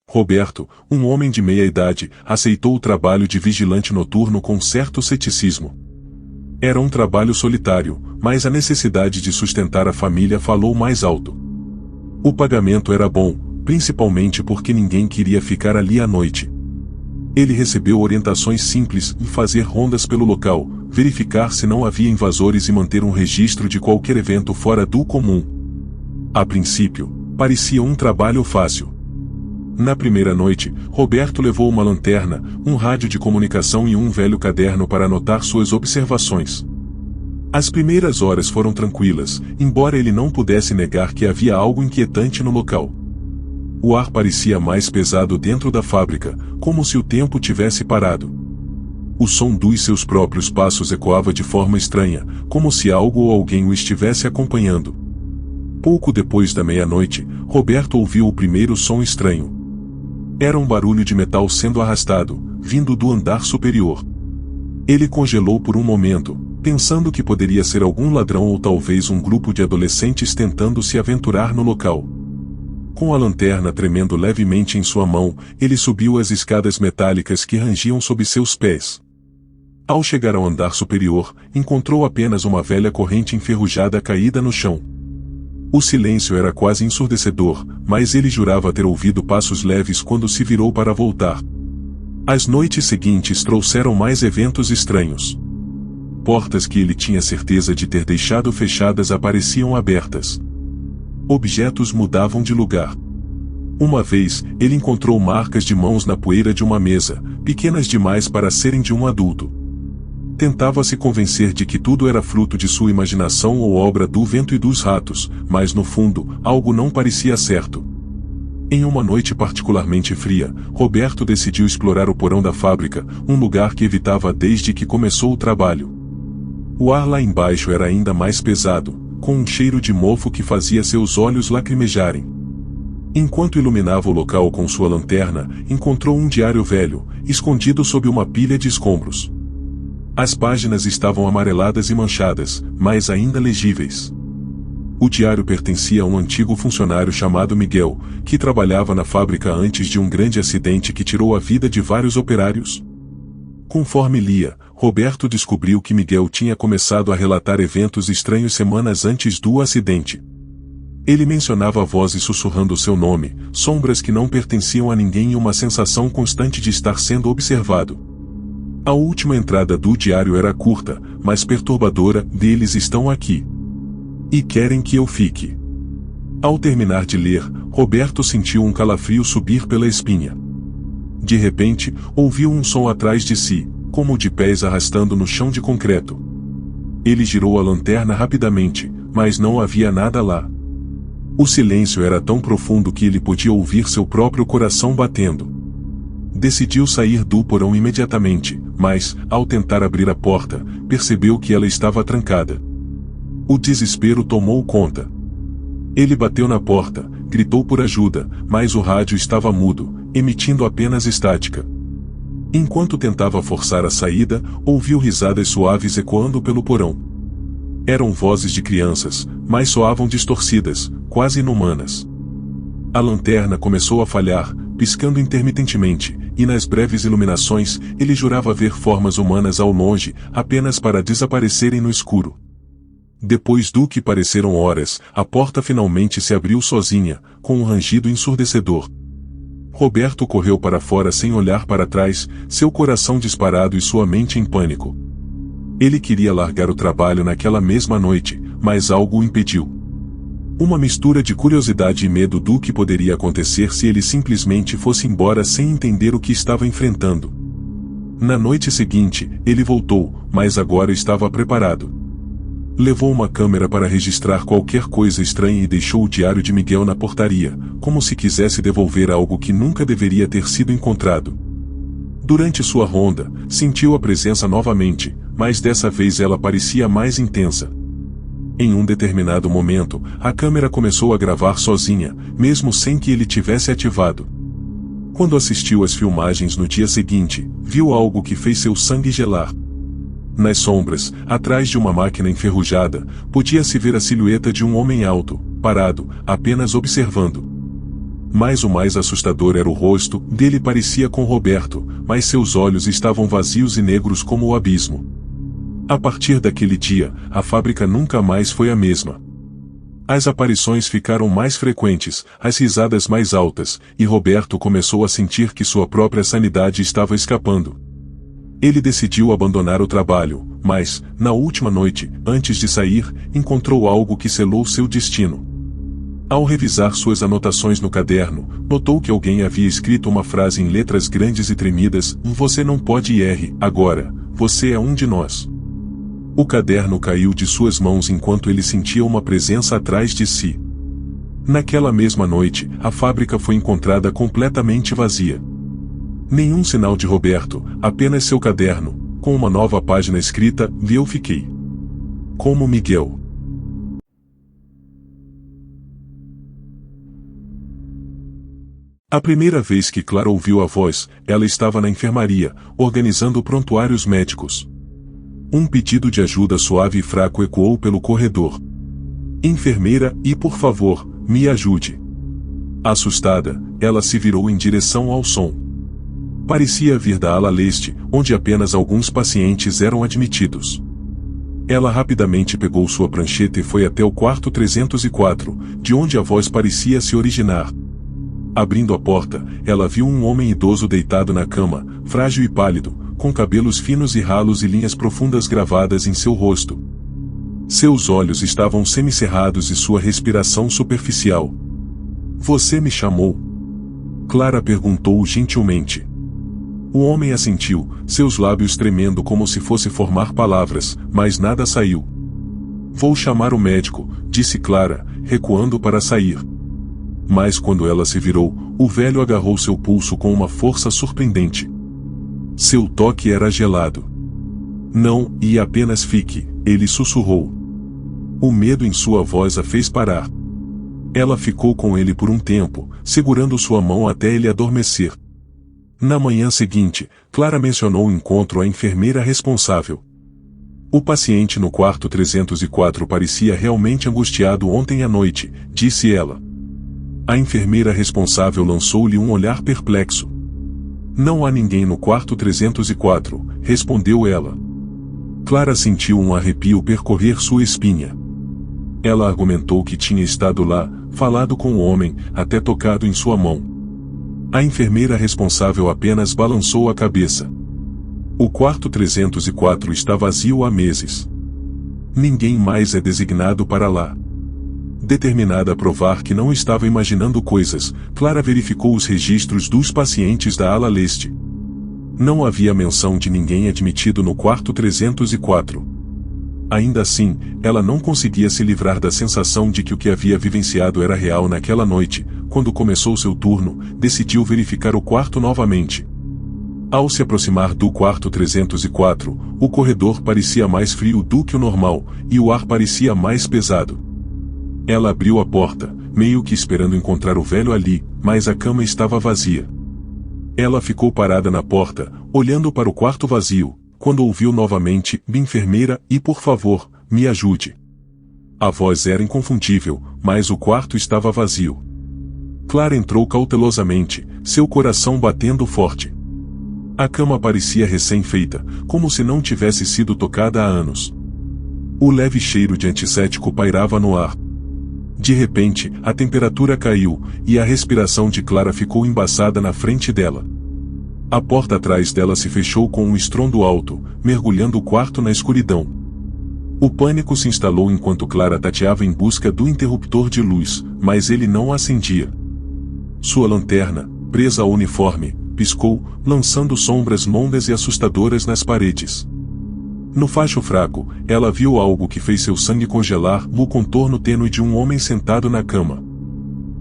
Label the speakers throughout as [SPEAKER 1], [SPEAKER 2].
[SPEAKER 1] Roberto, um homem de meia-idade, aceitou o trabalho de vigilante noturno com certo ceticismo. Era um trabalho solitário, mas a necessidade de sustentar a família falou mais alto. O pagamento era bom, principalmente porque ninguém queria ficar ali à noite. Ele recebeu orientações simples em fazer rondas pelo local, verificar se não havia invasores e manter um registro de qualquer evento fora do comum. A princípio, parecia um trabalho fácil. Na primeira noite, Roberto levou uma lanterna, um rádio de comunicação e um velho caderno para anotar suas observações. As primeiras horas foram tranquilas, embora ele não pudesse negar que havia algo inquietante no local. O ar parecia mais pesado dentro da fábrica, como se o tempo tivesse parado. O som dos seus próprios passos ecoava de forma estranha, como se algo ou alguém o estivesse acompanhando. Pouco depois da meia-noite, Roberto ouviu o primeiro som estranho. Era um barulho de metal sendo arrastado, vindo do andar superior. Ele congelou por um momento, pensando que poderia ser algum ladrão ou talvez um grupo de adolescentes tentando se aventurar no local. Com a lanterna tremendo levemente em sua mão, ele subiu as escadas metálicas que rangiam sob seus pés. Ao chegar ao andar superior, encontrou apenas uma velha corrente enferrujada caída no chão. O silêncio era quase ensurdecedor, mas ele jurava ter ouvido passos leves quando se virou para voltar. As noites seguintes trouxeram mais eventos estranhos. Portas que ele tinha certeza de ter deixado fechadas apareciam abertas. Objetos mudavam de lugar. Uma vez, ele encontrou marcas de mãos na poeira de uma mesa, pequenas demais para serem de um adulto. Tentava se convencer de que tudo era fruto de sua imaginação ou obra do vento e dos ratos, mas no fundo, algo não parecia certo. Em uma noite particularmente fria, Roberto decidiu explorar o porão da fábrica, um lugar que evitava desde que começou o trabalho. O ar lá embaixo era ainda mais pesado, com um cheiro de mofo que fazia seus olhos lacrimejarem. Enquanto iluminava o local com sua lanterna, encontrou um diário velho, escondido sob uma pilha de escombros. As páginas estavam amareladas e manchadas, mas ainda legíveis. O diário pertencia a um antigo funcionário chamado Miguel, que trabalhava na fábrica antes de um grande acidente que tirou a vida de vários operários. Conforme lia, Roberto descobriu que Miguel tinha começado a relatar eventos estranhos semanas antes do acidente. Ele mencionava vozes sussurrando seu nome, sombras que não pertenciam a ninguém e uma sensação constante de estar sendo observado. A última entrada do diário era curta, mas perturbadora: "Deles estão aqui. E querem que eu fique." Ao terminar de ler, Roberto sentiu um calafrio subir pela espinha. De repente, ouviu um som atrás de si, como de pés arrastando no chão de concreto. Ele girou a lanterna rapidamente, mas não havia nada lá. O silêncio era tão profundo que ele podia ouvir seu próprio coração batendo. Decidiu sair do porão imediatamente, mas, ao tentar abrir a porta, percebeu que ela estava trancada. O desespero tomou conta. Ele bateu na porta, gritou por ajuda, mas o rádio estava mudo, emitindo apenas estática. Enquanto tentava forçar a saída, ouviu risadas suaves ecoando pelo porão. Eram vozes de crianças, mas soavam distorcidas, quase inumanas. A lanterna começou a falhar, piscando intermitentemente, e nas breves iluminações, ele jurava ver formas humanas ao longe, apenas para desaparecerem no escuro. Depois do que pareceram horas, a porta finalmente se abriu sozinha, com um rangido ensurdecedor. Roberto correu para fora sem olhar para trás, seu coração disparado e sua mente em pânico. Ele queria largar o trabalho naquela mesma noite, mas algo o impediu. Uma mistura de curiosidade e medo do que poderia acontecer se ele simplesmente fosse embora sem entender o que estava enfrentando. Na noite seguinte, ele voltou, mas agora estava preparado. Levou uma câmera para registrar qualquer coisa estranha e deixou o diário de Miguel na portaria, como se quisesse devolver algo que nunca deveria ter sido encontrado. Durante sua ronda, sentiu a presença novamente, mas dessa vez ela parecia mais intensa. Em um determinado momento, a câmera começou a gravar sozinha, mesmo sem que ele tivesse ativado. Quando assistiu às filmagens no dia seguinte, viu algo que fez seu sangue gelar. Nas sombras, atrás de uma máquina enferrujada, podia-se ver a silhueta de um homem alto, parado, apenas observando. Mas o mais assustador era o rosto dele. Parecia com Roberto, mas seus olhos estavam vazios e negros como o abismo. A partir daquele dia, a fábrica nunca mais foi a mesma. As aparições ficaram mais frequentes, as risadas mais altas, e Roberto começou a sentir que sua própria sanidade estava escapando. Ele decidiu abandonar o trabalho, mas, na última noite, antes de sair, encontrou algo que selou seu destino. Ao revisar suas anotações no caderno, notou que alguém havia escrito uma frase em letras grandes e tremidas: "Você não pode ir agora, você é um de nós." O caderno caiu de suas mãos enquanto ele sentia uma presença atrás de si. Naquela mesma noite, a fábrica foi encontrada completamente vazia. Nenhum sinal de Roberto, apenas seu caderno, com uma nova página escrita: "Eu fiquei como Miguel." A primeira vez que Clara ouviu a voz, ela estava na enfermaria, organizando prontuários médicos. Um pedido de ajuda suave e fraco ecoou pelo corredor. "Enfermeira, e por favor, me ajude." Assustada, ela se virou em direção ao som. Parecia vir da ala leste, onde apenas alguns pacientes eram admitidos. Ela rapidamente pegou sua prancheta e foi até o quarto 304, de onde a voz parecia se originar. Abrindo a porta, ela viu um homem idoso deitado na cama, frágil e pálido, com cabelos finos e ralos e linhas profundas gravadas em seu rosto. Seus olhos estavam semicerrados e sua respiração superficial. "Você me chamou?" Clara perguntou gentilmente. O homem assentiu, seus lábios tremendo como se fosse formar palavras, mas nada saiu. "Vou chamar o médico", disse Clara, recuando para sair. Mas quando ela se virou, o velho agarrou seu pulso com uma força surpreendente. Seu toque era gelado. "Não, e apenas fique", ele sussurrou. O medo em sua voz a fez parar. Ela ficou com ele por um tempo, segurando sua mão até ele adormecer. Na manhã seguinte, Clara mencionou o encontro à enfermeira responsável. "O paciente no quarto 304 parecia realmente angustiado ontem à noite", disse ela. A enfermeira responsável lançou-lhe um olhar perplexo. "Não há ninguém no quarto 304, respondeu ela. Clara sentiu um arrepio percorrer sua espinha. Ela argumentou que tinha estado lá, falado com o homem, até tocado em sua mão. A enfermeira responsável apenas balançou a cabeça. O quarto 304 está vazio há meses. Ninguém mais é designado para lá. Determinada a provar que não estava imaginando coisas, Clara verificou os registros dos pacientes da ala leste. Não havia menção de ninguém admitido no quarto 304. Ainda assim, ela não conseguia se livrar da sensação de que o que havia vivenciado era real naquela noite. Quando começou seu turno, decidiu verificar o quarto novamente. Ao se aproximar do quarto 304, o corredor parecia mais frio do que o normal, e o ar parecia mais pesado. Ela abriu a porta, meio que esperando encontrar o velho ali, mas a cama estava vazia. Ela ficou parada na porta, olhando para o quarto vazio, quando ouviu novamente: "Enfermeira, e por favor, me ajude." A voz era inconfundível, mas o quarto estava vazio. Clara entrou cautelosamente, seu coração batendo forte. A cama parecia recém-feita, como se não tivesse sido tocada há anos. O leve cheiro de antisséptico pairava no ar. De repente, a temperatura caiu, e a respiração de Clara ficou embaçada na frente dela. A porta atrás dela se fechou com um estrondo alto, mergulhando o quarto na escuridão. O pânico se instalou enquanto Clara tateava em busca do interruptor de luz, mas ele não acendia. Sua lanterna, presa ao uniforme, piscou, lançando sombras longas e assustadoras nas paredes. No facho fraco, ela viu algo que fez seu sangue congelar: o contorno tênue de um homem sentado na cama.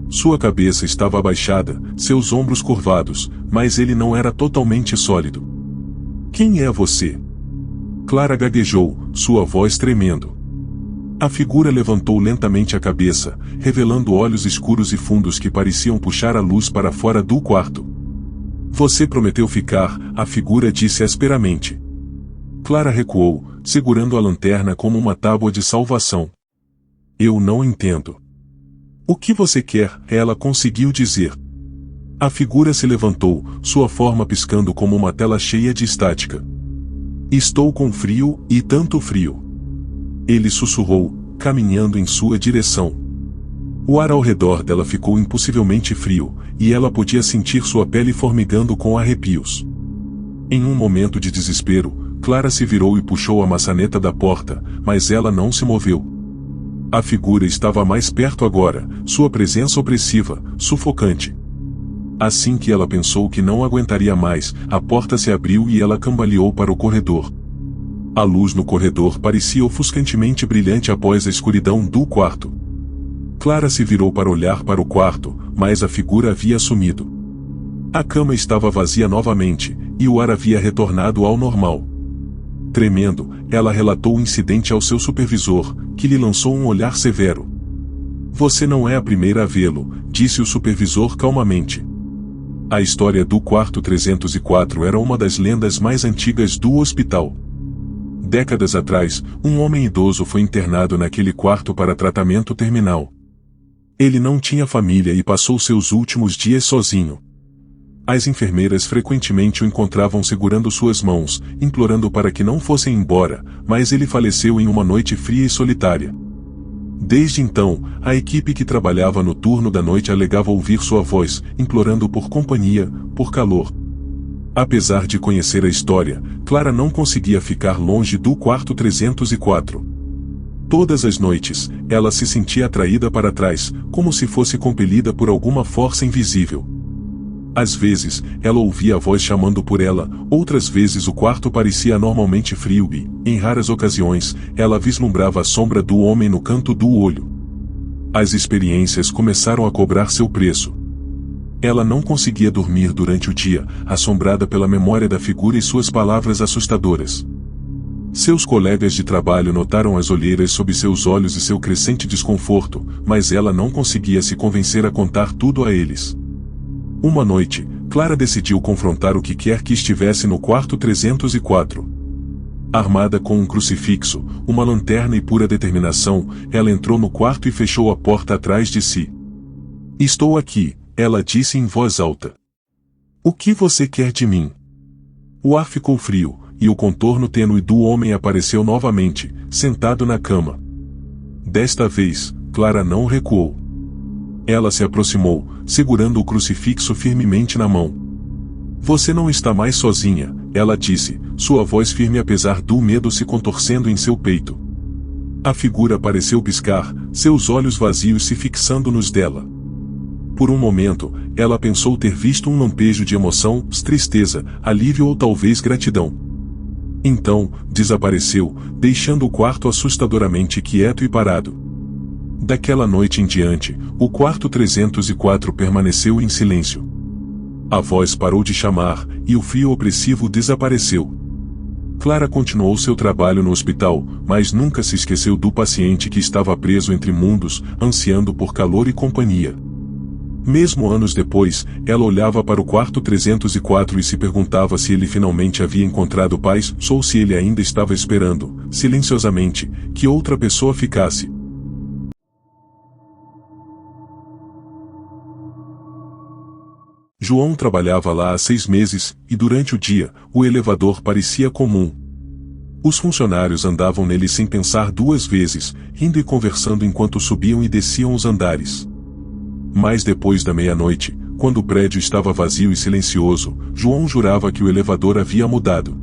[SPEAKER 1] Sua cabeça estava abaixada, seus ombros curvados, mas ele não era totalmente sólido. "Quem é você?" Clara gaguejou, sua voz tremendo. A figura levantou lentamente a cabeça, revelando olhos escuros e fundos que pareciam puxar a luz para fora do quarto. Você prometeu ficar, a figura disse asperamente. Clara recuou, segurando a lanterna como uma tábua de salvação. Eu não entendo. O que você quer? Ela conseguiu dizer. A figura se levantou, sua forma piscando como uma tela cheia de estática. Estou com frio, e tanto frio. Ele sussurrou, caminhando em sua direção. O ar ao redor dela ficou impossivelmente frio, e ela podia sentir sua pele formigando com arrepios. Em um momento de desespero, Clara se virou e puxou a maçaneta da porta, mas ela não se moveu. A figura estava mais perto agora, sua presença opressiva, sufocante. Assim que ela pensou que não aguentaria mais, a porta se abriu e ela cambaleou para o corredor. A luz no corredor parecia ofuscantemente brilhante após a escuridão do quarto. Clara se virou para olhar para o quarto, mas a figura havia sumido. A cama estava vazia novamente, e o ar havia retornado ao normal. Tremendo, ela relatou o incidente ao seu supervisor, que lhe lançou um olhar severo. Você não é a primeira a vê-lo, disse o supervisor calmamente. A história do quarto 304 era uma das lendas mais antigas do hospital. Décadas atrás, um homem idoso foi internado naquele quarto para tratamento terminal. Ele não tinha família e passou seus últimos dias sozinho. As enfermeiras frequentemente o encontravam segurando suas mãos, implorando para que não fossem embora, mas ele faleceu em uma noite fria e solitária. Desde então, a equipe que trabalhava no turno da noite alegava ouvir sua voz, implorando por companhia, por calor. Apesar de conhecer a história, Clara não conseguia ficar longe do quarto 304. Todas as noites, ela se sentia atraída para trás, como se fosse compelida por alguma força invisível. Às vezes, ela ouvia a voz chamando por ela, outras vezes o quarto parecia anormalmente frio e, em raras ocasiões, ela vislumbrava a sombra do homem no canto do olho. As experiências começaram a cobrar seu preço. Ela não conseguia dormir durante o dia, assombrada pela memória da figura e suas palavras assustadoras. Seus colegas de trabalho notaram as olheiras sob seus olhos e seu crescente desconforto, mas ela não conseguia se convencer a contar tudo a eles. Uma noite, Clara decidiu confrontar o que quer que estivesse no quarto 304. Armada com um crucifixo, uma lanterna e pura determinação, ela entrou no quarto e fechou a porta atrás de si. Estou aqui, ela disse em voz alta. O que você quer de mim? O ar ficou frio, e o contorno tênue do homem apareceu novamente, sentado na cama. Desta vez, Clara não recuou. Ela se aproximou, segurando o crucifixo firmemente na mão. Você não está mais sozinha, ela disse, sua voz firme apesar do medo se contorcendo em seu peito. A figura pareceu piscar, seus olhos vazios se fixando nos dela. Por um momento, ela pensou ter visto um lampejo de emoção, tristeza, alívio ou talvez gratidão. Então, desapareceu, deixando o quarto assustadoramente quieto e parado. Daquela noite em diante, o quarto 304 permaneceu em silêncio. A voz parou de chamar, e o frio opressivo desapareceu. Clara continuou seu trabalho no hospital, mas nunca se esqueceu do paciente que estava preso entre mundos, ansiando por calor e companhia. Mesmo anos depois, ela olhava para o quarto 304 e se perguntava se ele finalmente havia encontrado paz, ou se ele ainda estava esperando, silenciosamente, que outra pessoa ficasse. João trabalhava lá há 6 meses, e durante o dia, o elevador parecia comum. Os funcionários andavam nele sem pensar 2 vezes, rindo e conversando enquanto subiam e desciam os andares. Mas depois da meia-noite, quando o prédio estava vazio e silencioso, João jurava que o elevador havia mudado.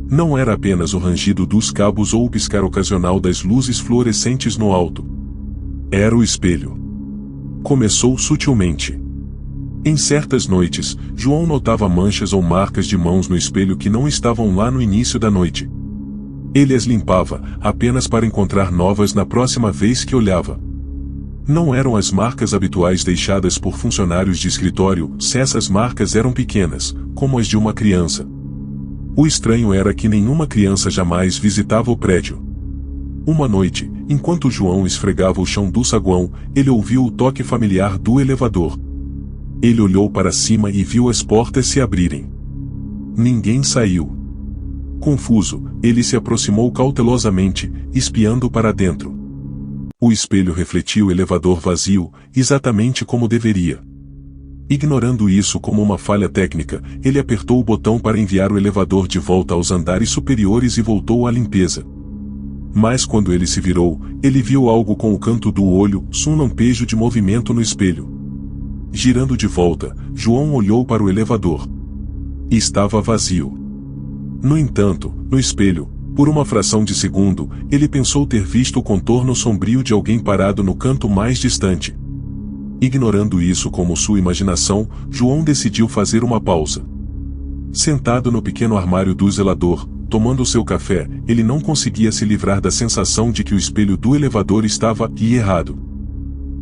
[SPEAKER 1] Não era apenas o rangido dos cabos ou o piscar ocasional das luzes fluorescentes no alto. Era o espelho. Começou sutilmente. Em certas noites, João notava manchas ou marcas de mãos no espelho que não estavam lá no início da noite. Ele as limpava, apenas para encontrar novas na próxima vez que olhava. Não eram as marcas habituais deixadas por funcionários de escritório, se essas marcas eram pequenas, como as de uma criança. O estranho era que nenhuma criança jamais visitava o prédio. Uma noite, enquanto João esfregava o chão do saguão, ele ouviu o toque familiar do elevador. Ele olhou para cima e viu as portas se abrirem. Ninguém saiu. Confuso, ele se aproximou cautelosamente, espiando para dentro. O espelho refletia o elevador vazio, exatamente como deveria. Ignorando isso como uma falha técnica, ele apertou o botão para enviar o elevador de volta aos andares superiores e voltou à limpeza. Mas quando ele se virou, ele viu algo com o canto do olho, um lampejo de movimento no espelho. Girando de volta, João olhou para o elevador. Estava vazio. No entanto, no espelho, por uma fração de segundo, ele pensou ter visto o contorno sombrio de alguém parado no canto mais distante. Ignorando isso como sua imaginação, João decidiu fazer uma pausa. Sentado no pequeno armário do zelador, tomando seu café, ele não conseguia se livrar da sensação de que o espelho do elevador estava errado.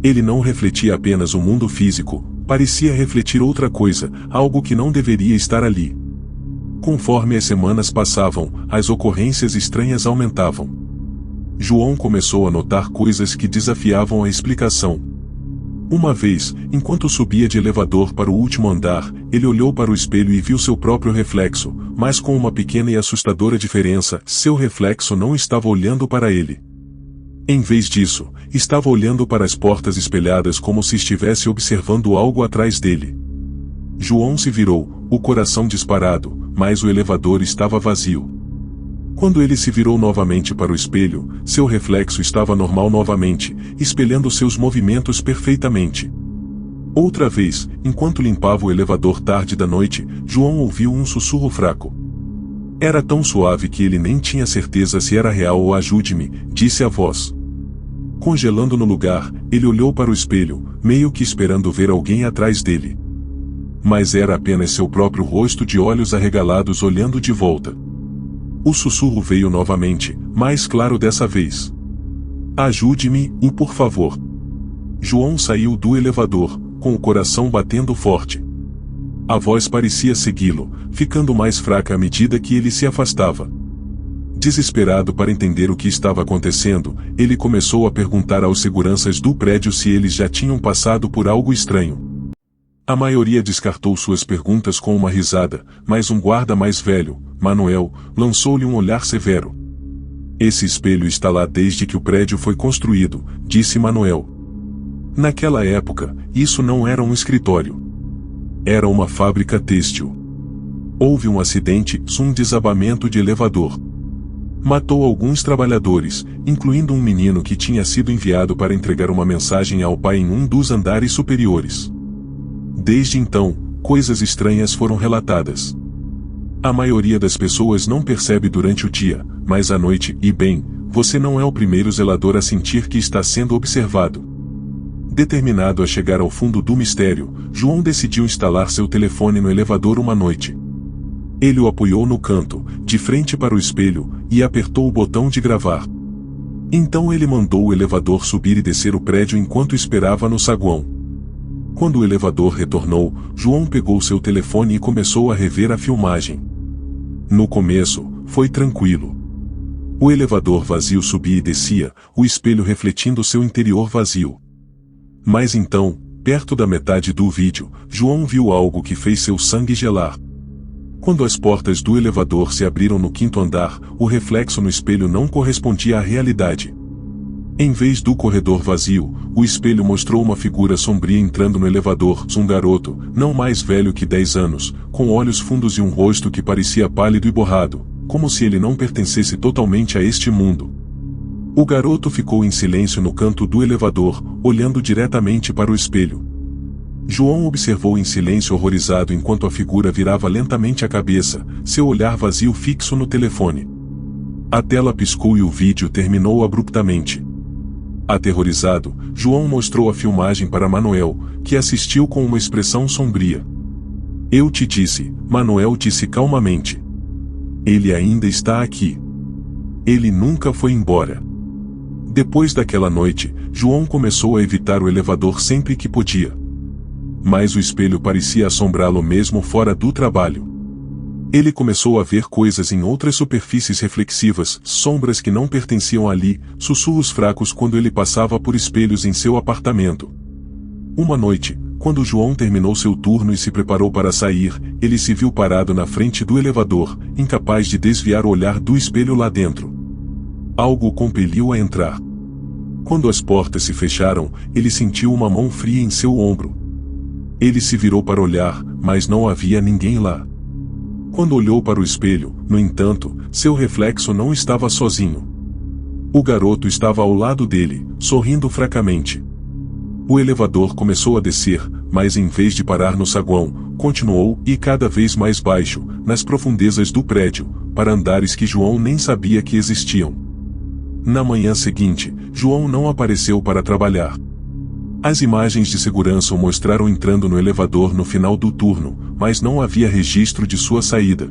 [SPEAKER 1] Ele não refletia apenas o mundo físico, parecia refletir outra coisa, algo que não deveria estar ali. Conforme as semanas passavam, as ocorrências estranhas aumentavam. João começou a notar coisas que desafiavam a explicação. Uma vez, enquanto subia de elevador para o último andar, ele olhou para o espelho e viu seu próprio reflexo, mas com uma pequena e assustadora diferença: seu reflexo não estava olhando para ele. Em vez disso, estava olhando para as portas espelhadas como se estivesse observando algo atrás dele. João se virou, o coração disparado, mas o elevador estava vazio. Quando ele se virou novamente para o espelho, seu reflexo estava normal novamente, espelhando seus movimentos perfeitamente. Outra vez, enquanto limpava o elevador tarde da noite, João ouviu um sussurro fraco. Era tão suave que ele nem tinha certeza se era real ou ajude-me, disse a voz. Congelando no lugar, ele olhou para o espelho, meio que esperando ver alguém atrás dele. Mas era apenas seu próprio rosto de olhos arregalados olhando de volta. O sussurro veio novamente, mais claro dessa vez. Ajude-me, por favor. João saiu do elevador, com o coração batendo forte. A voz parecia segui-lo, ficando mais fraca à medida que ele se afastava. Desesperado para entender o que estava acontecendo, ele começou a perguntar aos seguranças do prédio se eles já tinham passado por algo estranho. A maioria descartou suas perguntas com uma risada, mas um guarda mais velho, Manuel, lançou-lhe um olhar severo. Esse espelho está lá desde que o prédio foi construído, disse Manuel. Naquela época, isso não era um escritório. Era uma fábrica têxtil. Houve um acidente, um desabamento de elevador. Matou alguns trabalhadores, incluindo um menino que tinha sido enviado para entregar uma mensagem ao pai em um dos andares superiores. Desde então, coisas estranhas foram relatadas. A maioria das pessoas não percebe durante o dia, mas à noite, e bem, você não é o primeiro zelador a sentir que está sendo observado. Determinado a chegar ao fundo do mistério, João decidiu instalar seu telefone no elevador uma noite. Ele o apoiou no canto, de frente para o espelho, e apertou o botão de gravar. Então ele mandou o elevador subir e descer o prédio enquanto esperava no saguão. Quando o elevador retornou, João pegou seu telefone e começou a rever a filmagem. No começo, foi tranquilo. O elevador vazio subia e descia, o espelho refletindo seu interior vazio. Mas então, perto da metade do vídeo, João viu algo que fez seu sangue gelar. Quando as portas do elevador se abriram no quinto andar, o reflexo no espelho não correspondia à realidade. Em vez do corredor vazio, o espelho mostrou uma figura sombria entrando no elevador, um garoto, não mais velho que 10 anos, com olhos fundos e um rosto que parecia pálido e borrado, como se ele não pertencesse totalmente a este mundo. O garoto ficou em silêncio no canto do elevador, olhando diretamente para o espelho. João observou em silêncio horrorizado enquanto a figura virava lentamente a cabeça, seu olhar vazio fixo no telefone. A tela piscou e o vídeo terminou abruptamente. Aterrorizado, João mostrou a filmagem para Manuel, que assistiu com uma expressão sombria. Eu te disse, Manuel disse calmamente. Ele ainda está aqui. Ele nunca foi embora. Depois daquela noite, João começou a evitar o elevador sempre que podia. Mas o espelho parecia assombrá-lo mesmo fora do trabalho. Ele começou a ver coisas em outras superfícies reflexivas, sombras que não pertenciam ali, sussurros fracos quando ele passava por espelhos em seu apartamento. Uma noite, Quando João terminou seu turno e se preparou para sair, ele se viu parado na frente do elevador, incapaz de desviar o olhar do espelho lá dentro. Algo o compeliu a entrar. Quando as portas se fecharam, ele sentiu uma mão fria em seu ombro. Ele se virou para olhar, mas não havia ninguém lá. Quando olhou para o espelho, no entanto, seu reflexo não estava sozinho. O garoto estava ao lado dele, sorrindo fracamente. O elevador começou a descer, mas em vez de parar no saguão, continuou, e cada vez mais baixo, nas profundezas do prédio, para andares que João nem sabia que existiam. Na manhã seguinte, João não apareceu para trabalhar. As imagens de segurança o mostraram entrando no elevador no final do turno, mas não havia registro de sua saída.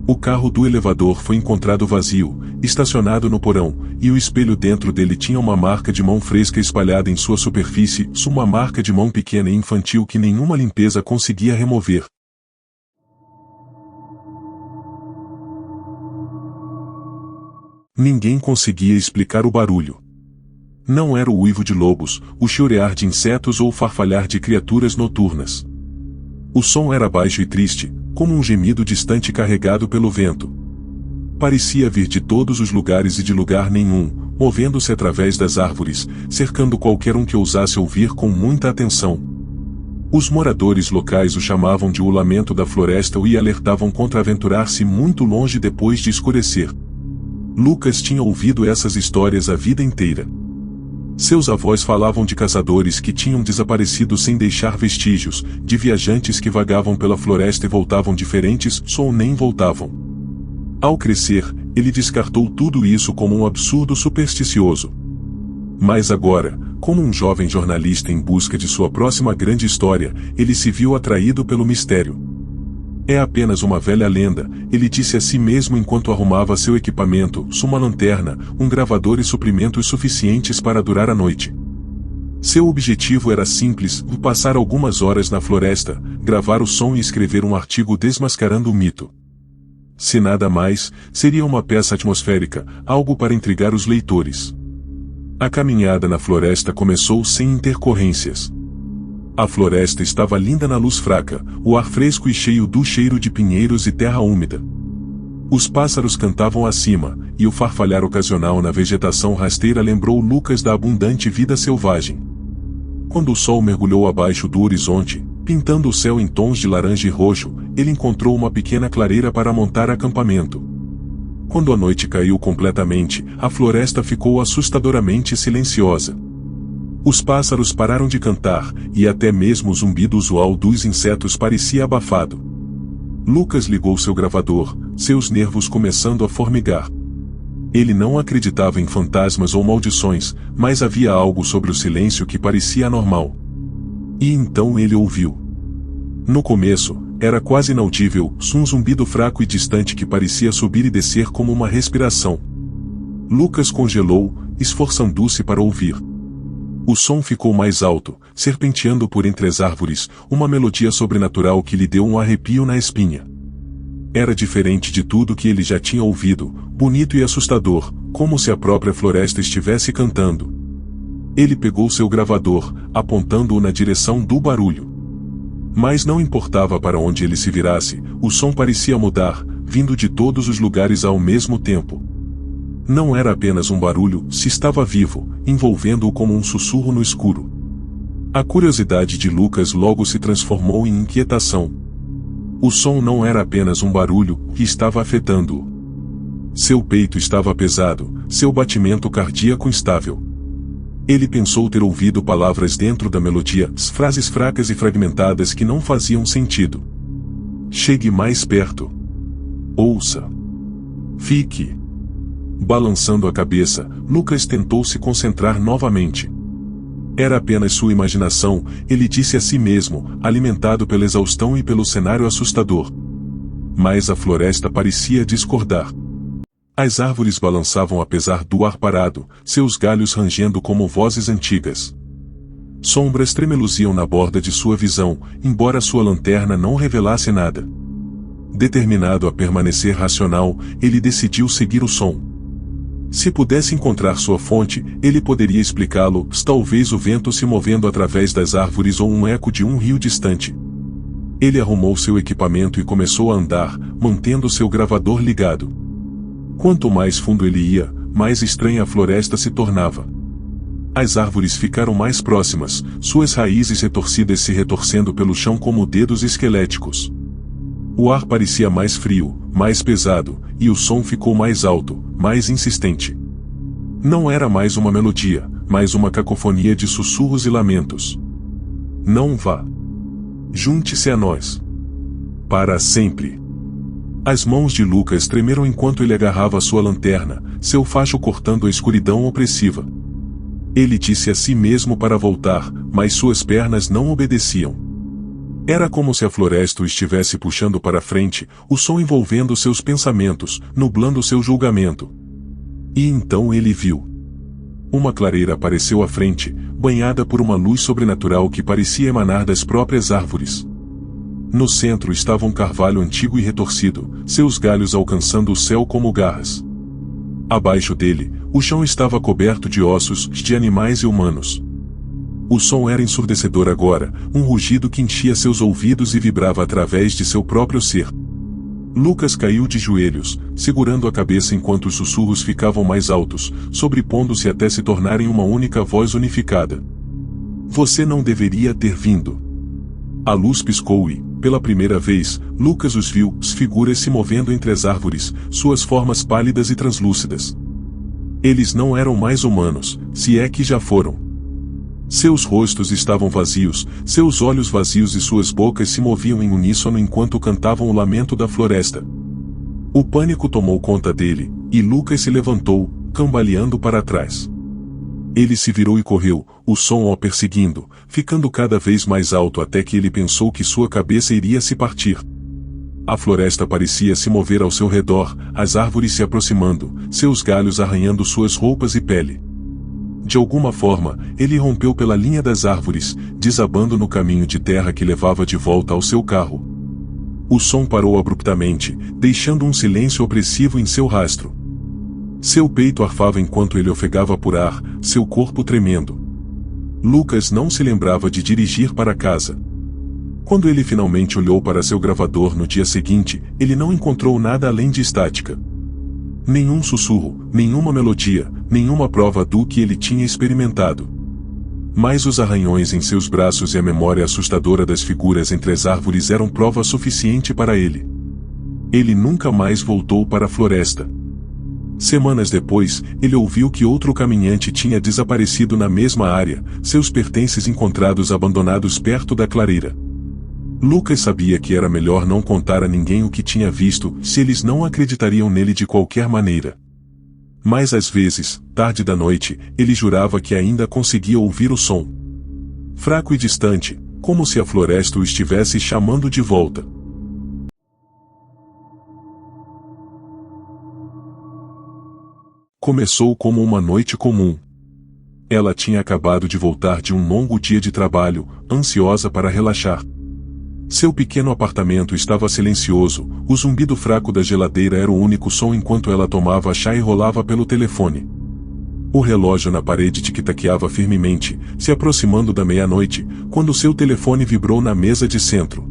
[SPEAKER 1] O carro do elevador foi encontrado vazio, estacionado no porão, e o espelho dentro dele tinha uma marca de mão fresca espalhada em sua superfície, uma marca de mão pequena e infantil que nenhuma limpeza conseguia remover. Ninguém conseguia explicar o barulho. Não era o uivo de lobos, o chorear de insetos ou o farfalhar de criaturas noturnas. O som era baixo e triste, como um gemido distante carregado pelo vento. Parecia vir de todos os lugares e de lugar nenhum, movendo-se através das árvores, cercando qualquer um que ousasse ouvir com muita atenção. Os moradores locais o chamavam de o lamento da floresta e alertavam contra aventurar-se muito longe depois de escurecer. Lucas tinha ouvido essas histórias a vida inteira. Seus avós falavam de caçadores que tinham desaparecido sem deixar vestígios, de viajantes que vagavam pela floresta e voltavam diferentes, ou nem voltavam. Ao crescer, ele descartou tudo isso como um absurdo supersticioso. Mas agora, como um jovem jornalista em busca de sua próxima grande história, ele se viu atraído pelo mistério. É apenas uma velha lenda, ele disse a si mesmo enquanto arrumava seu equipamento, uma lanterna, um gravador e suprimentos suficientes para durar a noite. Seu objetivo era simples, passar algumas horas na floresta, gravar o som e escrever um artigo desmascarando o mito. Se nada mais, seria uma peça atmosférica, algo para intrigar os leitores. A caminhada na floresta começou sem intercorrências. A floresta estava linda na luz fraca, o ar fresco e cheio do cheiro de pinheiros e terra úmida. Os pássaros cantavam acima, e o farfalhar ocasional na vegetação rasteira lembrou Lucas da abundante vida selvagem. Quando o sol mergulhou abaixo do horizonte, pintando o céu em tons de laranja e roxo, ele encontrou uma pequena clareira para montar acampamento. Quando a noite caiu completamente, a floresta ficou assustadoramente silenciosa. Os pássaros pararam de cantar, e até mesmo o zumbido usual dos insetos parecia abafado. Lucas ligou seu gravador, seus nervos começando a formigar. Ele não acreditava em fantasmas ou maldições, mas havia algo sobre o silêncio que parecia anormal. E então ele ouviu. No começo, era quase inaudível, um zumbido fraco e distante que parecia subir e descer como uma respiração. Lucas congelou, esforçando-se para ouvir. O som ficou mais alto, serpenteando por entre as árvores, uma melodia sobrenatural que lhe deu um arrepio na espinha. Era diferente de tudo que ele já tinha ouvido, bonito e assustador, como se a própria floresta estivesse cantando. Ele pegou seu gravador, apontando-o na direção do barulho. Mas não importava para onde ele se virasse, o som parecia mudar, vindo de todos os lugares ao mesmo tempo. Não era apenas um barulho, se estava vivo, envolvendo-o como um sussurro no escuro. A curiosidade de Lucas logo se transformou em inquietação. O som não era apenas um barulho que estava afetando-o. Seu peito estava pesado, seu batimento cardíaco instável. Ele pensou ter ouvido palavras dentro da melodia, frases fracas e fragmentadas que não faziam sentido. Chegue mais perto. Ouça. Fique. Balançando a cabeça, Lucas tentou se concentrar novamente. Era apenas sua imaginação, ele disse a si mesmo, alimentado pela exaustão e pelo cenário assustador. Mas a floresta parecia discordar. As árvores balançavam apesar do ar parado, seus galhos rangendo como vozes antigas. Sombras tremeluziam na borda de sua visão, embora sua lanterna não revelasse nada. Determinado a permanecer racional, ele decidiu seguir o som. Se pudesse encontrar sua fonte, ele poderia explicá-lo, talvez o vento se movendo através das árvores ou um eco de um rio distante. Ele arrumou seu equipamento e começou a andar, mantendo seu gravador ligado. Quanto mais fundo ele ia, mais estranha a floresta se tornava. As árvores ficaram mais próximas, suas raízes retorcidas se retorcendo pelo chão como dedos esqueléticos. O ar parecia mais frio, mais pesado, e o som ficou mais alto, mais insistente. Não era mais uma melodia, mas uma cacofonia de sussurros e lamentos. Não vá. Junte-se a nós. Para sempre. As mãos de Lucas tremeram enquanto ele agarrava sua lanterna, seu facho cortando a escuridão opressiva. Ele disse a si mesmo para voltar, mas suas pernas não obedeciam. Era como se a floresta o estivesse puxando para frente, o som envolvendo seus pensamentos, nublando seu julgamento. E então ele viu. Uma clareira apareceu à frente, banhada por uma luz sobrenatural que parecia emanar das próprias árvores. No centro estava um carvalho antigo e retorcido, seus galhos alcançando o céu como garras. Abaixo dele, o chão estava coberto de ossos de animais e humanos. O som era ensurdecedor agora, um rugido que enchia seus ouvidos e vibrava através de seu próprio ser. Lucas caiu de joelhos, segurando a cabeça enquanto os sussurros ficavam mais altos, sobrepondo-se até se tornarem uma única voz unificada. Você não deveria ter vindo. A luz piscou e, pela primeira vez, Lucas os viu, as figuras se movendo entre as árvores, suas formas pálidas e translúcidas. Eles não eram mais humanos, se é que já foram. Seus rostos estavam vazios, seus olhos vazios e suas bocas se moviam em uníssono enquanto cantavam o lamento da floresta. O pânico tomou conta dele, e Lucas se levantou, cambaleando para trás. Ele se virou e correu, o som o perseguindo, ficando cada vez mais alto até que ele pensou que sua cabeça iria se partir. A floresta parecia se mover ao seu redor, as árvores se aproximando, seus galhos arranhando suas roupas e pele. De alguma forma, ele rompeu pela linha das árvores, desabando no caminho de terra que levava de volta ao seu carro. O som parou abruptamente, deixando um silêncio opressivo em seu rastro. Seu peito arfava enquanto ele ofegava por ar, seu corpo tremendo. Lucas não se lembrava de dirigir para casa. Quando ele finalmente olhou para seu gravador no dia seguinte, ele não encontrou nada além de estática. Nenhum sussurro, nenhuma melodia, nenhuma prova do que ele tinha experimentado. Mas os arranhões em seus braços e a memória assustadora das figuras entre as árvores eram prova suficiente para ele. Ele nunca mais voltou para a floresta. Semanas depois, ele ouviu que outro caminhante tinha desaparecido na mesma área, seus pertences encontrados abandonados perto da clareira. Lucas sabia que era melhor não contar a ninguém o que tinha visto, se eles não acreditariam nele de qualquer maneira. Mas às vezes, tarde da noite, ele jurava que ainda conseguia ouvir o som. Fraco e distante, como se a floresta o estivesse chamando de volta. Começou como uma noite comum. Ela tinha acabado de voltar de um longo dia de trabalho, ansiosa para relaxar. Seu pequeno apartamento estava silencioso, o zumbido fraco da geladeira era o único som enquanto ela tomava chá e rolava pelo telefone. O relógio na parede tic-taqueava firmemente, se aproximando da meia-noite, quando seu telefone vibrou na mesa de centro.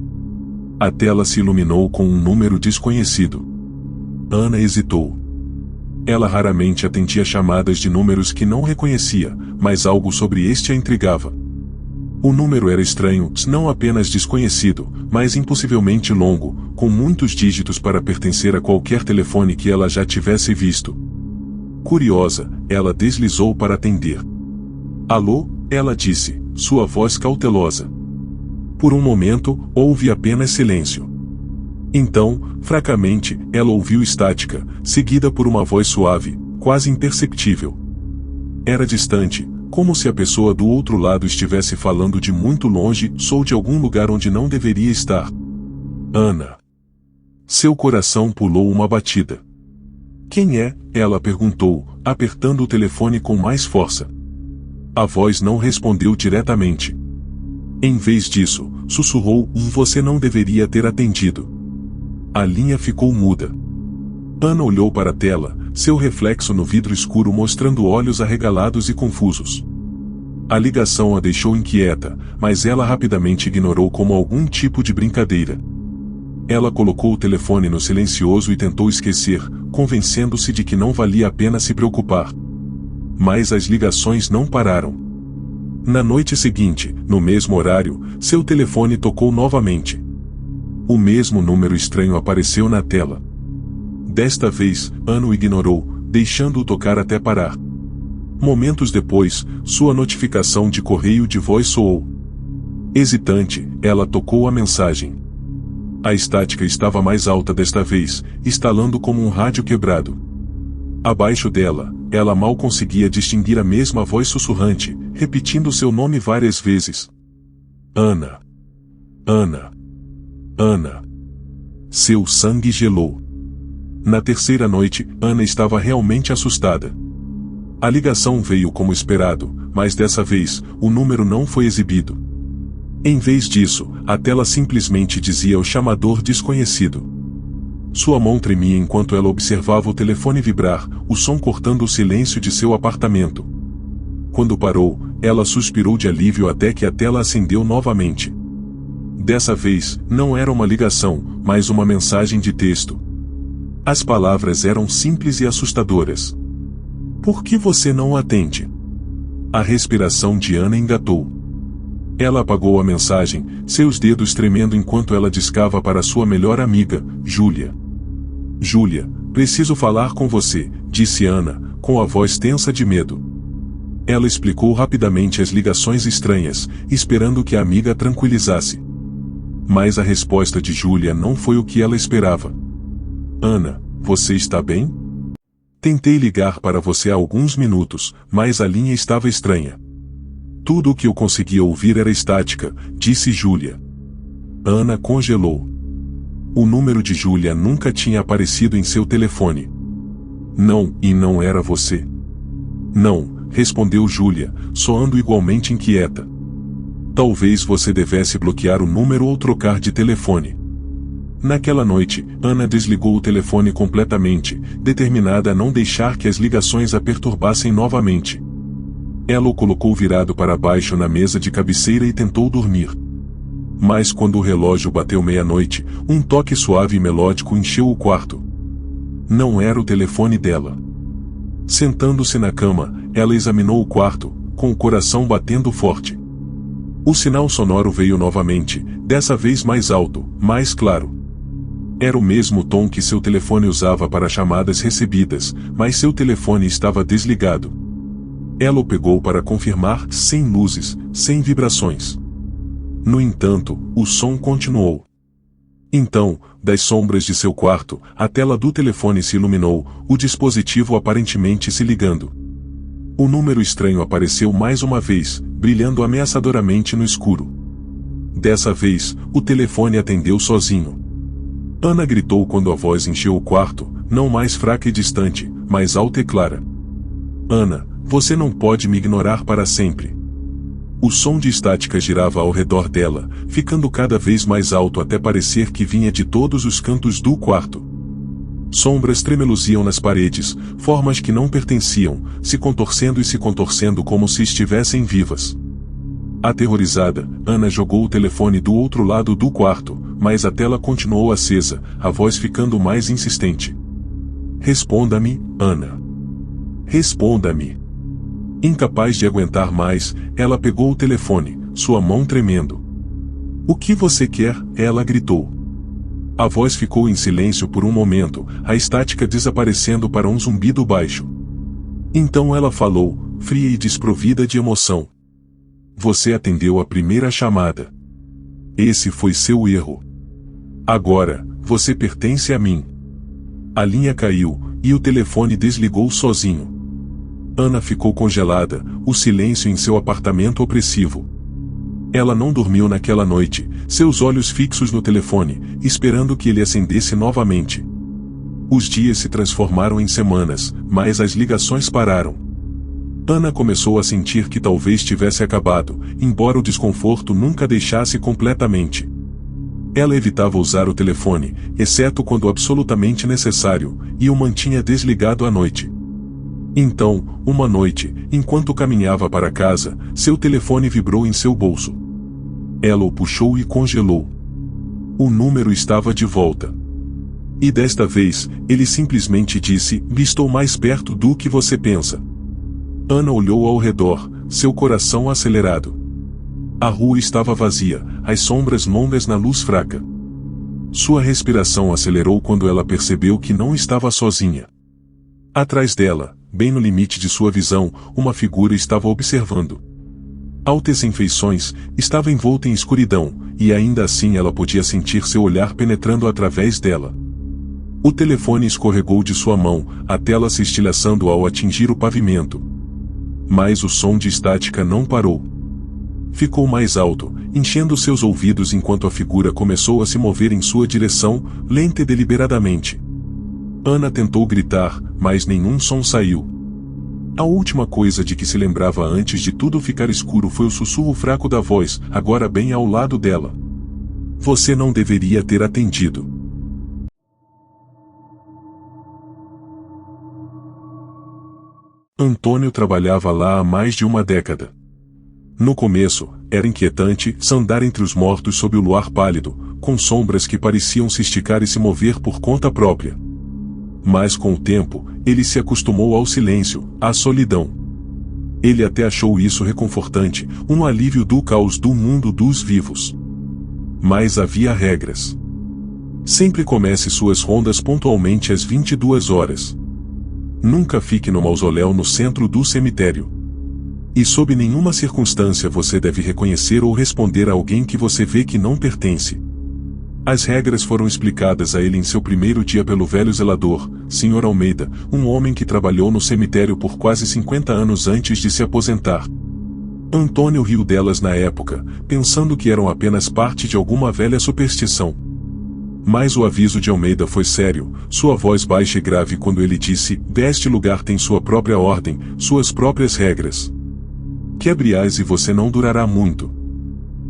[SPEAKER 1] A tela se iluminou com um número desconhecido. Ana hesitou. Ela raramente atendia chamadas de números que não reconhecia, mas algo sobre este a intrigava. O número era estranho, não apenas desconhecido, mas impossivelmente longo, com muitos dígitos para pertencer a qualquer telefone que ela já tivesse visto. Curiosa, ela deslizou para atender. Alô, ela disse, sua voz cautelosa. Por um momento, houve apenas silêncio. Então, fracamente, ela ouviu estática, seguida por uma voz suave, quase imperceptível. Era distante, como se a pessoa do outro lado estivesse falando de muito longe, ou de algum lugar onde não deveria estar. Ana. Seu coração pulou uma batida. Quem é? Ela perguntou, apertando o telefone com mais força. A voz não respondeu diretamente. Em vez disso, sussurrou, você não deveria ter atendido. A linha ficou muda. Ana olhou para a tela, seu reflexo no vidro escuro mostrando olhos arregalados e confusos. A ligação a deixou inquieta, mas ela rapidamente ignorou como algum tipo de brincadeira. Ela colocou o telefone no silencioso e tentou esquecer, convencendo-se de que não valia a pena se preocupar. Mas as ligações não pararam. Na noite seguinte, no mesmo horário, seu telefone tocou novamente. O mesmo número estranho apareceu na tela. Desta vez, Ana o ignorou, deixando-o tocar até parar. Momentos depois, sua notificação de correio de voz soou. Hesitante, ela tocou a mensagem. A estática estava mais alta desta vez, estalando como um rádio quebrado. Abaixo dela, ela mal conseguia distinguir a mesma voz sussurrante, repetindo seu nome várias vezes. Ana. Ana. Ana. Seu sangue gelou. Na terceira noite, Ana estava realmente assustada. A ligação veio como esperado, mas dessa vez, o número não foi exibido. Em vez disso, a tela simplesmente dizia o chamador desconhecido. Sua mão tremia enquanto ela observava o telefone vibrar, o som cortando o silêncio de seu apartamento. Quando parou, ela suspirou de alívio até que a tela acendeu novamente. Dessa vez, não era uma ligação, mas uma mensagem de texto. As palavras eram simples e assustadoras. Por que você não atende? A respiração de Ana engatou. Ela apagou a mensagem, seus dedos tremendo enquanto ela discava para sua melhor amiga, Júlia. Júlia, preciso falar com você, disse Ana, com a voz tensa de medo. Ela explicou rapidamente as ligações estranhas, esperando que a amiga a tranquilizasse. Mas a resposta de Júlia não foi o que ela esperava. Ana, você está bem? Tentei ligar para você há alguns minutos, mas a linha estava estranha. Tudo o que eu conseguia ouvir era estática, disse Júlia. Ana congelou. O número de Júlia nunca tinha aparecido em seu telefone. Não, e não era você. Não, respondeu Júlia, soando igualmente inquieta. Talvez você devesse bloquear o número ou trocar de telefone. Naquela noite, Ana desligou o telefone completamente, determinada a não deixar que as ligações a perturbassem novamente. Ela o colocou virado para baixo na mesa de cabeceira e tentou dormir. Mas quando o relógio bateu meia-noite, um toque suave e melódico encheu o quarto. Não era o telefone dela. Sentando-se na cama, ela examinou o quarto, com o coração batendo forte. O sinal sonoro veio novamente, dessa vez mais alto, mais claro. Era o mesmo tom que seu telefone usava para chamadas recebidas, mas seu telefone estava desligado. Ela o pegou para confirmar, sem luzes, sem vibrações. No entanto, o som continuou. Então, das sombras de seu quarto, a tela do telefone se iluminou, o dispositivo aparentemente se ligando. O número estranho apareceu mais uma vez, brilhando ameaçadoramente no escuro. Dessa vez, o telefone atendeu sozinho. Ana gritou quando a voz encheu o quarto, não mais fraca e distante, mas alta e clara. Ana, você não pode me ignorar para sempre. O som de estática girava ao redor dela, ficando cada vez mais alto até parecer que vinha de todos os cantos do quarto. Sombras tremeluziam nas paredes, formas que não pertenciam, se contorcendo como se estivessem vivas. Aterrorizada, Ana jogou o telefone do outro lado do quarto, mas a tela continuou acesa, a voz ficando mais insistente. Responda-me, Ana. Responda-me. Incapaz de aguentar mais, ela pegou o telefone, sua mão tremendo. O que você quer? Ela gritou. A voz ficou em silêncio por um momento, a estática desaparecendo para um zumbido baixo. Então ela falou, fria e desprovida de emoção. Você atendeu a primeira chamada. Esse foi seu erro. Agora, você pertence a mim. A linha caiu, e o telefone desligou sozinho. Ana ficou congelada, o silêncio em seu apartamento opressivo. Ela não dormiu naquela noite, seus olhos fixos no telefone, esperando que ele acendesse novamente. Os dias se transformaram em semanas, mas as ligações pararam. Ana começou a sentir que talvez tivesse acabado, embora o desconforto nunca deixasse completamente. Ela evitava usar o telefone, exceto quando absolutamente necessário, e o mantinha desligado à noite. Então, uma noite, enquanto caminhava para casa, seu telefone vibrou em seu bolso. Ela o puxou e congelou. O número estava de volta. E desta vez, ele simplesmente disse: "Estou mais perto do que você pensa." Ana olhou ao redor, seu coração acelerado. A rua estava vazia, as sombras longas na luz fraca. Sua respiração acelerou quando ela percebeu que não estava sozinha. Atrás dela, bem no limite de sua visão, uma figura estava observando. Altas em feições, estava envolta em escuridão, e ainda assim ela podia sentir seu olhar penetrando através dela. O telefone escorregou de sua mão, a tela se estilhaçando ao atingir o pavimento. Mas o som de estática não parou. Ficou mais alto, enchendo seus ouvidos enquanto a figura começou a se mover em sua direção, lenta e deliberadamente. Ana tentou gritar, mas nenhum som saiu. A última coisa de que se lembrava antes de tudo ficar escuro foi o sussurro fraco da voz, agora bem ao lado dela. "Você não deveria ter atendido." Antônio trabalhava lá há mais de uma década. No começo, era inquietante andar entre os mortos sob o luar pálido, com sombras que pareciam se esticar e se mover por conta própria. Mas com o tempo, ele se acostumou ao silêncio, à solidão. Ele até achou isso reconfortante, um alívio do caos do mundo dos vivos. Mas havia regras. Sempre comece suas rondas pontualmente às 22 horas. Nunca fique no mausoléu no centro do cemitério. E sob nenhuma circunstância você deve reconhecer ou responder a alguém que você vê que não pertence. As regras foram explicadas a ele em seu primeiro dia pelo velho zelador, Sr. Almeida, um homem que trabalhou no cemitério por quase 50 anos antes de se aposentar. Antônio riu delas na época, pensando que eram apenas parte de alguma velha superstição. Mas o aviso de Almeida foi sério, sua voz baixa e grave quando ele disse: "Este lugar tem sua própria ordem, suas próprias regras. Quebre-as e você não durará muito."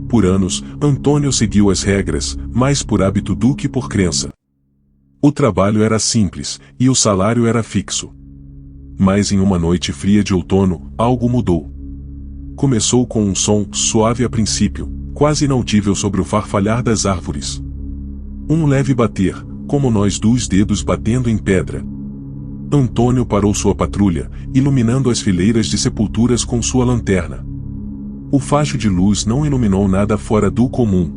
[SPEAKER 1] Por anos, Antônio seguiu as regras, mais por hábito do que por crença. O trabalho era simples, e o salário era fixo. Mas em uma noite fria de outono, algo mudou. Começou com um som suave a princípio, quase inaudível sobre o farfalhar das árvores. Um leve bater, como nós dos dedos batendo em pedra. Antônio parou sua patrulha, iluminando as fileiras de sepulturas com sua lanterna. O facho de luz não iluminou nada fora do comum.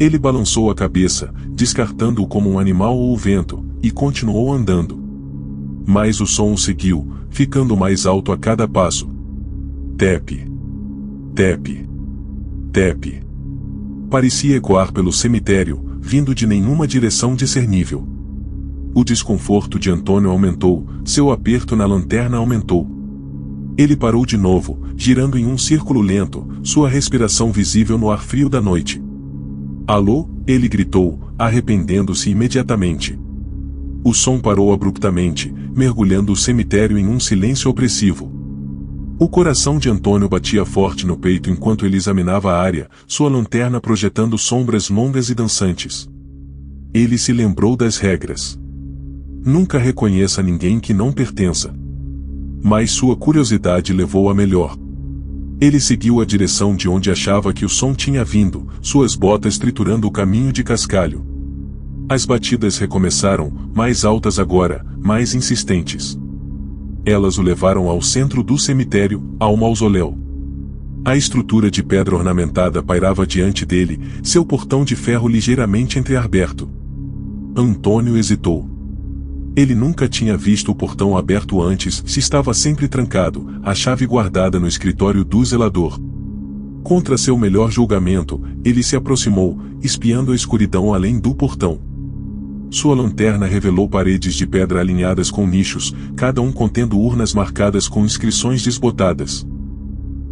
[SPEAKER 1] Ele balançou a cabeça, descartando-o como um animal ou o vento, e continuou andando. Mas o som seguiu, ficando mais alto a cada passo. Tepe. Tepe. Tepe. Parecia ecoar pelo cemitério, vindo de nenhuma direção discernível. O desconforto de Antônio aumentou, seu aperto na lanterna aumentou. Ele parou de novo, girando em um círculo lento, sua respiração visível no ar frio da noite. "Alô?" ele gritou, arrependendo-se imediatamente. O som parou abruptamente, mergulhando o cemitério em um silêncio opressivo. O coração de Antônio batia forte no peito enquanto ele examinava a área, sua lanterna projetando sombras longas e dançantes. Ele se lembrou das regras. Nunca reconheça ninguém que não pertença. Mas sua curiosidade levou a melhor. Ele seguiu a direção de onde achava que o som tinha vindo, suas botas triturando o caminho de cascalho. As batidas recomeçaram, mais altas agora, mais insistentes. Elas o levaram ao centro do cemitério, ao mausoléu. A estrutura de pedra ornamentada pairava diante dele, seu portão de ferro ligeiramente entreaberto. Antônio hesitou. Ele nunca tinha visto o portão aberto antes, se estava sempre trancado, a chave guardada no escritório do zelador. Contra seu melhor julgamento, ele se aproximou, espiando a escuridão além do portão. Sua lanterna revelou paredes de pedra alinhadas com nichos, cada um contendo urnas marcadas com inscrições desbotadas.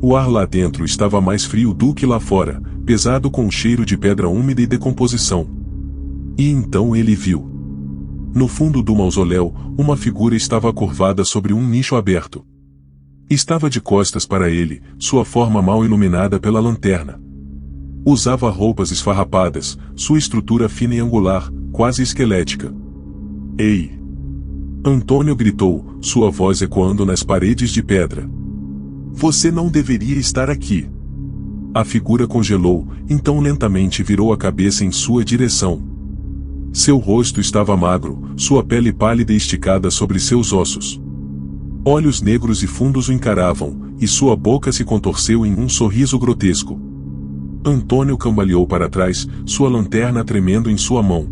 [SPEAKER 1] O ar lá dentro estava mais frio do que lá fora, pesado com o cheiro de pedra úmida e decomposição. E então ele viu. No fundo do mausoléu, uma figura estava curvada sobre um nicho aberto. Estava de costas para ele, sua forma mal iluminada pela lanterna. Usava roupas esfarrapadas, sua estrutura fina e angular, quase esquelética. Ei! Antônio gritou, sua voz ecoando nas paredes de pedra. Você não deveria estar aqui. A figura congelou, então lentamente virou a cabeça em sua direção. Seu rosto estava magro, sua pele pálida e esticada sobre seus ossos. Olhos negros e fundos o encaravam, e sua boca se contorceu em um sorriso grotesco. Antônio cambaleou para trás, sua lanterna tremendo em sua mão.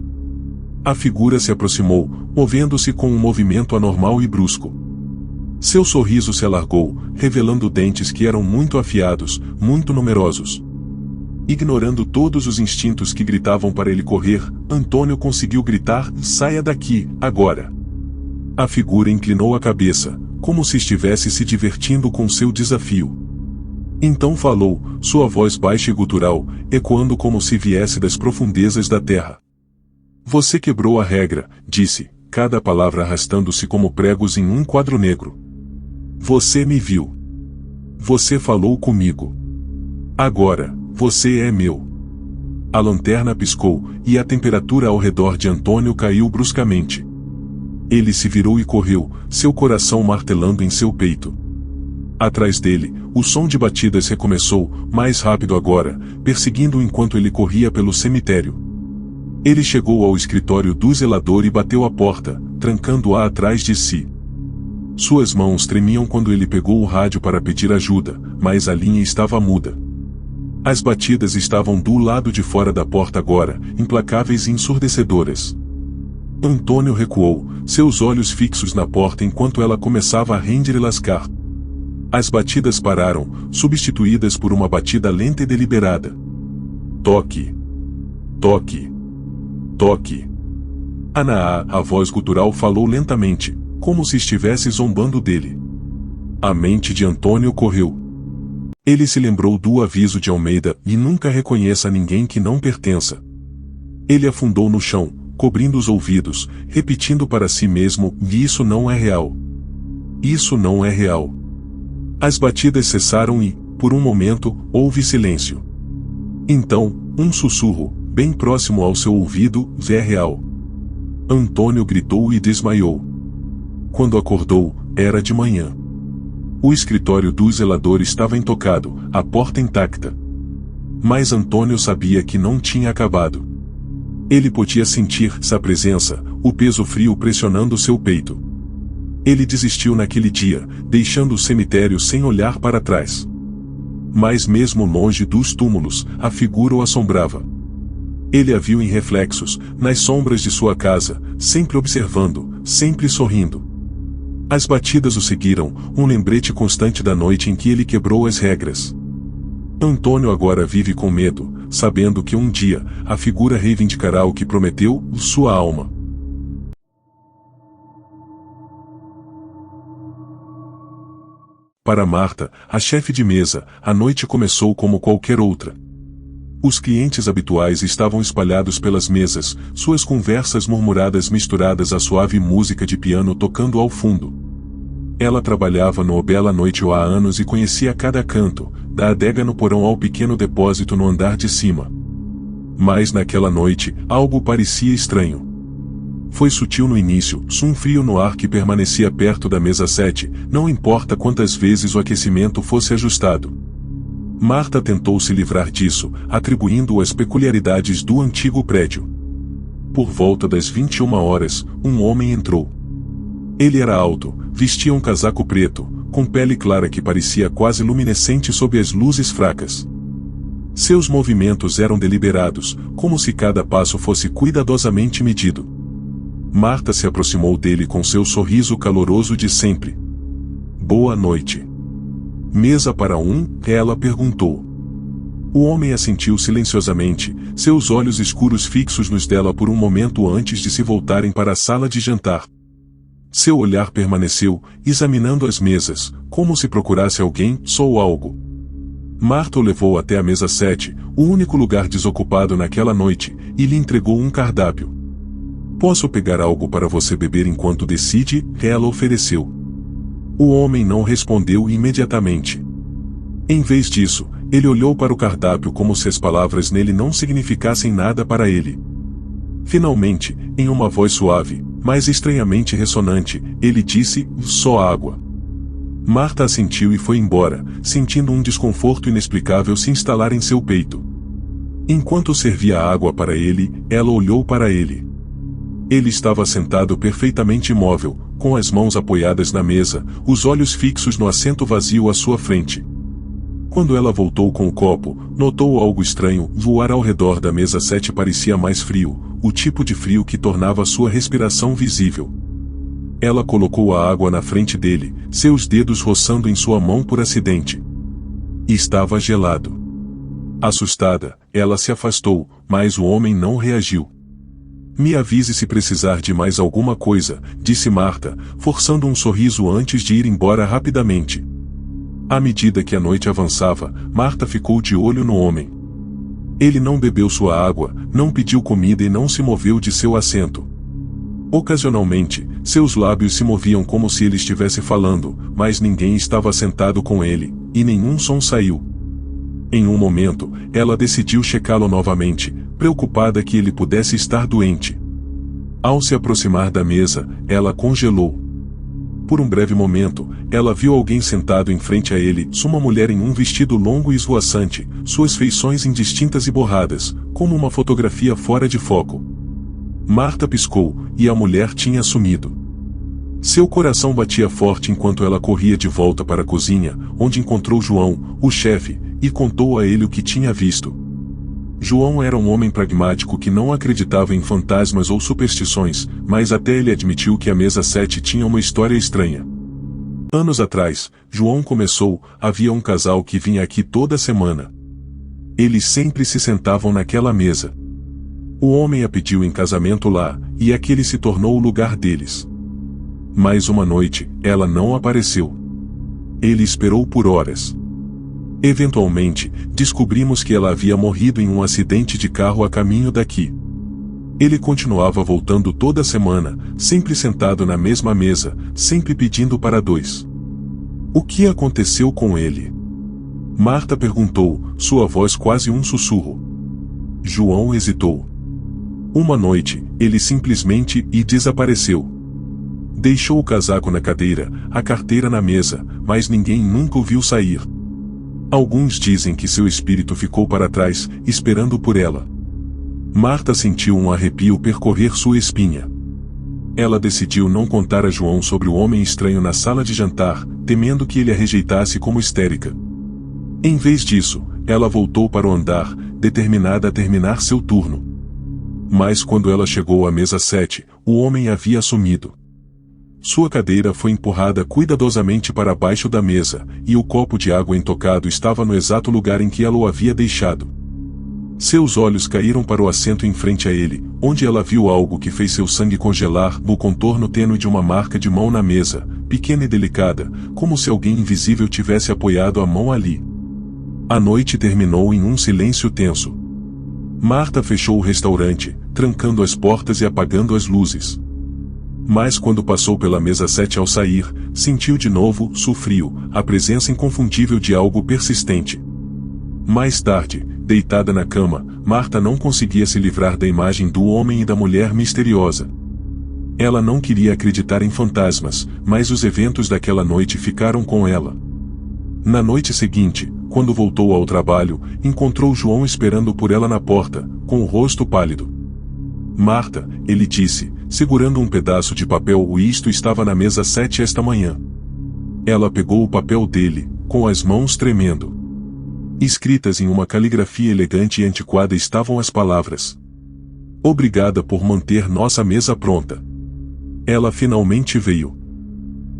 [SPEAKER 1] A figura se aproximou, movendo-se com um movimento anormal e brusco. Seu sorriso se alargou, revelando dentes que eram muito afiados, muito numerosos. Ignorando todos os instintos que gritavam para ele correr, Antônio conseguiu gritar: saia daqui, agora! A figura inclinou a cabeça, como se estivesse se divertindo com seu desafio. Então falou, sua voz baixa e gutural, ecoando como se viesse das profundezas da terra. Você quebrou a regra, disse, cada palavra arrastando-se como pregos em um quadro negro. Você me viu. Você falou comigo. Agora, você é meu. A lanterna piscou, e a temperatura ao redor de Antônio caiu bruscamente. Ele se virou e correu, seu coração martelando em seu peito. Atrás dele, o som de batidas recomeçou, mais rápido agora, perseguindo-o enquanto ele corria pelo cemitério. Ele chegou ao escritório do zelador e bateu a porta, trancando-a atrás de si. Suas mãos tremiam quando ele pegou o rádio para pedir ajuda, mas a linha estava muda. As batidas estavam do lado de fora da porta agora, implacáveis e ensurdecedoras. Antônio recuou, seus olhos fixos na porta enquanto ela começava a renderelascar. As batidas pararam, substituídas por uma batida lenta e deliberada. Toque. Toque. Toque. Anaá, a voz gutural falou lentamente, como se estivesse zombando dele. A mente de Antônio correu. Ele se lembrou do aviso de Almeida, e nunca reconheça ninguém que não pertença. Ele afundou no chão, cobrindo os ouvidos, repetindo para si mesmo, isso não é real. Isso não é real. As batidas cessaram e, por um momento, houve silêncio. Então, um sussurro, bem próximo ao seu ouvido, é real. Antônio gritou e desmaiou. Quando acordou, era de manhã. O escritório do zelador estava intocado, a porta intacta. Mas Antônio sabia que não tinha acabado. Ele podia sentir sua presença, o peso frio pressionando seu peito. Ele desistiu naquele dia, deixando o cemitério sem olhar para trás. Mas mesmo longe dos túmulos, a figura o assombrava. Ele a viu em reflexos, nas sombras de sua casa, sempre observando, sempre sorrindo. As batidas o seguiram, um lembrete constante da noite em que ele quebrou as regras. Antônio agora vive com medo, sabendo que um dia, a figura reivindicará o que prometeu, sua alma. Para Marta, a chefe de mesa, a noite começou como qualquer outra. Os clientes habituais estavam espalhados pelas mesas, suas conversas murmuradas misturadas à suave música de piano tocando ao fundo. Ela trabalhava no Bela Noite há anos e conhecia cada canto, da adega no porão ao pequeno depósito no andar de cima. Mas naquela noite, algo parecia estranho. Foi sutil no início, um frio no ar que permanecia perto da mesa 7, não importa quantas vezes o aquecimento fosse ajustado. Marta tentou se livrar disso, atribuindo-o às peculiaridades do antigo prédio. Por volta das 21 horas, um homem entrou. Ele era alto, vestia um casaco preto, com pele clara que parecia quase luminescente sob as luzes fracas. Seus movimentos eram deliberados, como se cada passo fosse cuidadosamente medido. Marta se aproximou dele com seu sorriso caloroso de sempre. Boa noite. Mesa para um? Ela perguntou. O homem assentiu silenciosamente, seus olhos escuros fixos nos dela por um momento antes de se voltarem para a sala de jantar. Seu olhar permaneceu, examinando as mesas, como se procurasse alguém, ou algo. Marta o levou até a mesa 7, o único lugar desocupado naquela noite, e lhe entregou um cardápio. Posso pegar algo para você beber enquanto decide? Ela ofereceu. O homem não respondeu imediatamente. Em vez disso, Ele olhou para o cardápio como se as palavras nele não significassem nada para ele. Finalmente, em uma voz suave, mas estranhamente ressonante, ele disse: só água. Marta assentiu e foi embora, sentindo um desconforto inexplicável se instalar em seu peito. Enquanto servia água para ele, ela olhou para ele. Ele estava sentado perfeitamente imóvel, com as mãos apoiadas na mesa, os olhos fixos no assento vazio à sua frente. Quando ela voltou com o copo, notou algo estranho. O ar ao redor da mesa 7 parecia mais frio, o tipo de frio que tornava sua respiração visível. Ela colocou a água na frente dele, seus dedos roçando em sua mão por acidente. Estava gelado. Assustada, ela se afastou, mas o homem não reagiu. Me avise se precisar de mais alguma coisa, disse Marta, forçando um sorriso antes de ir embora rapidamente. À medida que a noite avançava, Marta ficou de olho no homem. Ele não bebeu sua água, não pediu comida e não se moveu de seu assento. Ocasionalmente, seus lábios se moviam como se ele estivesse falando, mas ninguém estava sentado com ele, e nenhum som saiu. Em um momento, ela decidiu checá-lo novamente, preocupada que ele pudesse estar doente. Ao se aproximar da mesa, ela congelou. Por um breve momento, ela viu alguém sentado em frente a ele, uma mulher em um vestido longo e esvoaçante, suas feições indistintas e borradas, como uma fotografia fora de foco. Marta piscou, e a mulher tinha sumido. Seu coração batia forte enquanto ela corria de volta para a cozinha, onde encontrou João, o chefe, e contou a ele o que tinha visto. João era um homem pragmático que não acreditava em fantasmas ou superstições, mas até ele admitiu que a mesa 7 tinha uma história estranha. Anos atrás, João começou, havia um casal que vinha aqui toda semana. Eles sempre se sentavam naquela mesa. O homem a pediu em casamento lá, e aquele se tornou o lugar deles. Mas uma noite, ela não apareceu. Ele esperou por horas. Eventualmente, descobrimos que ela havia morrido em um acidente de carro a caminho daqui. Ele continuava voltando toda semana, sempre sentado na mesma mesa, sempre pedindo para dois. O que aconteceu com ele? Marta perguntou, sua voz quase um sussurro. João hesitou. Uma noite, ele simplesmente desapareceu. Deixou o casaco na cadeira, a carteira na mesa, mas ninguém nunca o viu sair. Alguns dizem que seu espírito ficou para trás, esperando por ela. Marta sentiu um arrepio percorrer sua espinha. Ela decidiu não contar a João sobre o homem estranho na sala de jantar, temendo que ele a rejeitasse como histérica. Em vez disso, ela voltou para o andar, determinada a terminar seu turno. Mas quando ela chegou à mesa 7, o homem havia sumido. Sua cadeira foi empurrada cuidadosamente para baixo da mesa, e o copo de água intocado estava no exato lugar em que ela o havia deixado. Seus olhos caíram para o assento em frente a ele, onde ela viu algo que fez seu sangue congelar, no contorno tênue de uma marca de mão na mesa, pequena e delicada, como se alguém invisível tivesse apoiado a mão ali. A noite terminou em um silêncio tenso. Marta fechou o restaurante, trancando as portas e apagando as luzes. Mas quando passou pela mesa 7 ao sair, sentiu de novo, frio, a presença inconfundível de algo persistente. Mais tarde, deitada na cama, Marta não conseguia se livrar da imagem do homem e da mulher misteriosa. Ela não queria acreditar em fantasmas, mas os eventos daquela noite ficaram com ela. Na noite seguinte, quando voltou ao trabalho, encontrou João esperando por ela na porta, com o rosto pálido. Marta, ele disse, segurando um pedaço de papel. Isto estava na mesa 7 esta manhã. Ela pegou o papel dele, com as mãos tremendo. Escritas em uma caligrafia elegante e antiquada estavam as palavras: Obrigada por manter nossa mesa pronta. Ela finalmente veio.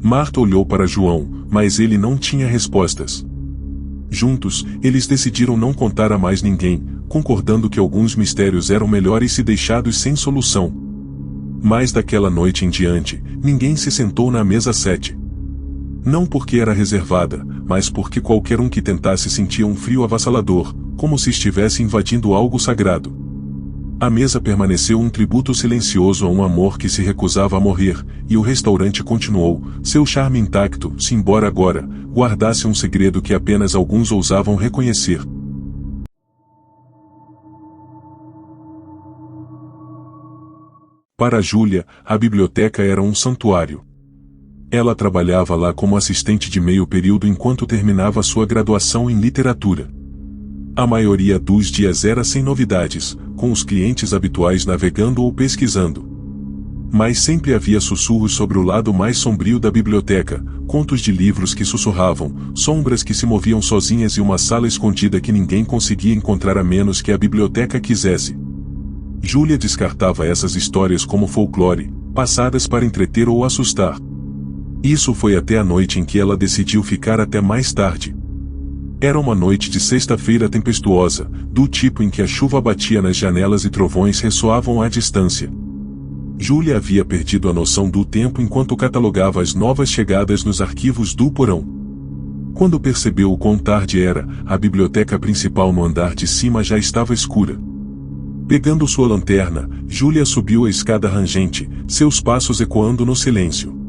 [SPEAKER 1] Marta olhou para João, mas ele não tinha respostas. Juntos, eles decidiram não contar a mais ninguém, concordando que alguns mistérios eram melhores se deixados sem solução. Mas daquela noite em diante, ninguém se sentou na mesa 7. Não porque era reservada, mas porque qualquer um que tentasse sentia um frio avassalador, como se estivesse invadindo algo sagrado. A mesa permaneceu um tributo silencioso a um amor que se recusava a morrer, e o restaurante continuou, seu charme intacto, se embora agora guardasse um segredo que apenas alguns ousavam reconhecer. Para Júlia, a biblioteca era um santuário. Ela trabalhava lá como assistente de meio período enquanto terminava sua graduação em literatura. A maioria dos dias era sem novidades, com os clientes habituais navegando ou pesquisando. Mas sempre havia sussurros sobre o lado mais sombrio da biblioteca, contos de livros que sussurravam, sombras que se moviam sozinhas e uma sala escondida que ninguém conseguia encontrar a menos que a biblioteca quisesse. Júlia descartava essas histórias como folclore, passadas para entreter ou assustar. Isso foi até a noite em que ela decidiu ficar até mais tarde. Era uma noite de sexta-feira tempestuosa, do tipo em que a chuva batia nas janelas e trovões ressoavam à distância. Júlia havia perdido a noção do tempo enquanto catalogava as novas chegadas nos arquivos do porão. Quando percebeu o quão tarde era, a biblioteca principal no andar de cima já estava escura. Pegando sua lanterna, Júlia subiu a escada rangente, seus passos ecoando no silêncio.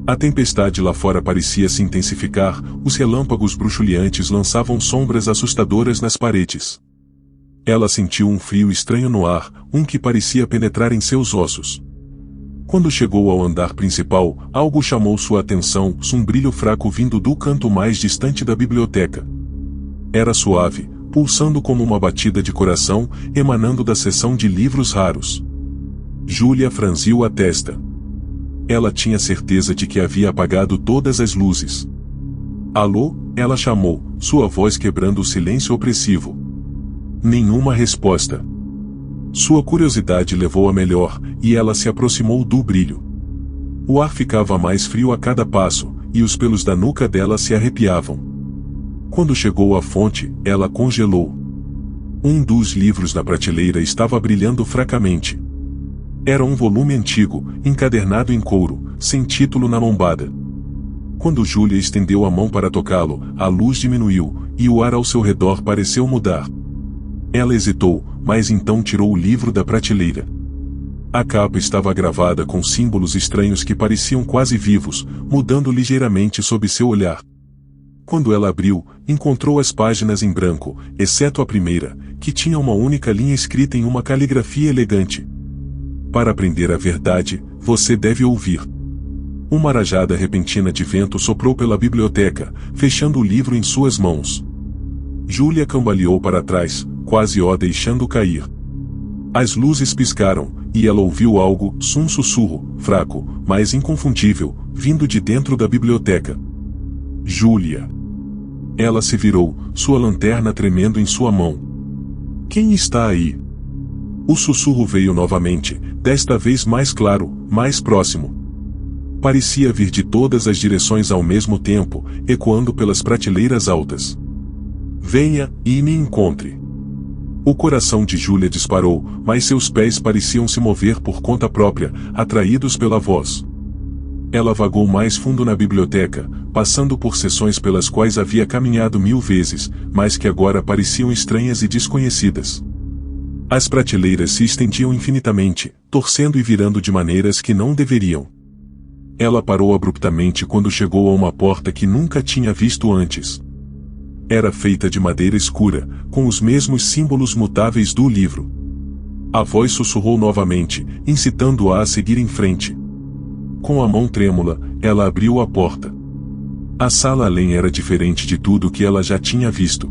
[SPEAKER 1] A tempestade lá fora parecia se intensificar, os relâmpagos bruxuleantes lançavam sombras assustadoras nas paredes. Ela sentiu um frio estranho no ar, um que parecia penetrar em seus ossos. Quando chegou ao andar principal, algo chamou sua atenção, um brilho fraco vindo do canto mais distante da biblioteca. Era suave, pulsando como uma batida de coração, emanando da seção de livros raros. Júlia franziu a testa. Ela tinha certeza de que havia apagado todas as luzes. Alô? Ela chamou, sua voz quebrando o silêncio opressivo. Nenhuma resposta. Sua curiosidade levou a melhor, e ela se aproximou do brilho. O ar ficava mais frio a cada passo, e os pelos da nuca dela se arrepiavam. Quando chegou à fonte, ela congelou. Um dos livros na prateleira estava brilhando fracamente. Era um volume antigo, encadernado em couro, sem título na lombada. Quando Júlia estendeu a mão para tocá-lo, a luz diminuiu, e o ar ao seu redor pareceu mudar. Ela hesitou, mas então tirou o livro da prateleira. A capa estava gravada com símbolos estranhos que pareciam quase vivos, mudando ligeiramente sob seu olhar. Quando ela abriu, encontrou as páginas em branco, exceto a primeira, que tinha uma única linha escrita em uma caligrafia elegante. Para aprender a verdade, você deve ouvir. Uma rajada repentina de vento soprou pela biblioteca, fechando o livro em suas mãos. Júlia cambaleou para trás, quase o deixando cair. As luzes piscaram, e ela ouviu algo, um sussurro, fraco, mas inconfundível, vindo de dentro da biblioteca. Júlia. Ela se virou, sua lanterna tremendo em sua mão. Quem está aí? O sussurro veio novamente, desta vez mais claro, mais próximo. Parecia vir de todas as direções ao mesmo tempo, ecoando pelas prateleiras altas. Venha, e me encontre. O coração de Júlia disparou, mas seus pés pareciam se mover por conta própria, atraídos pela voz. Ela vagou mais fundo na biblioteca, passando por seções pelas quais havia caminhado 1000 vezes, mas que agora pareciam estranhas e desconhecidas. As prateleiras se estendiam infinitamente, torcendo e virando de maneiras que não deveriam. Ela parou abruptamente quando chegou a uma porta que nunca tinha visto antes. Era feita de madeira escura, com os mesmos símbolos mutáveis do livro. A voz sussurrou novamente, incitando-a a seguir em frente. Com a mão trêmula, ela abriu a porta. A sala além era diferente de tudo que ela já tinha visto.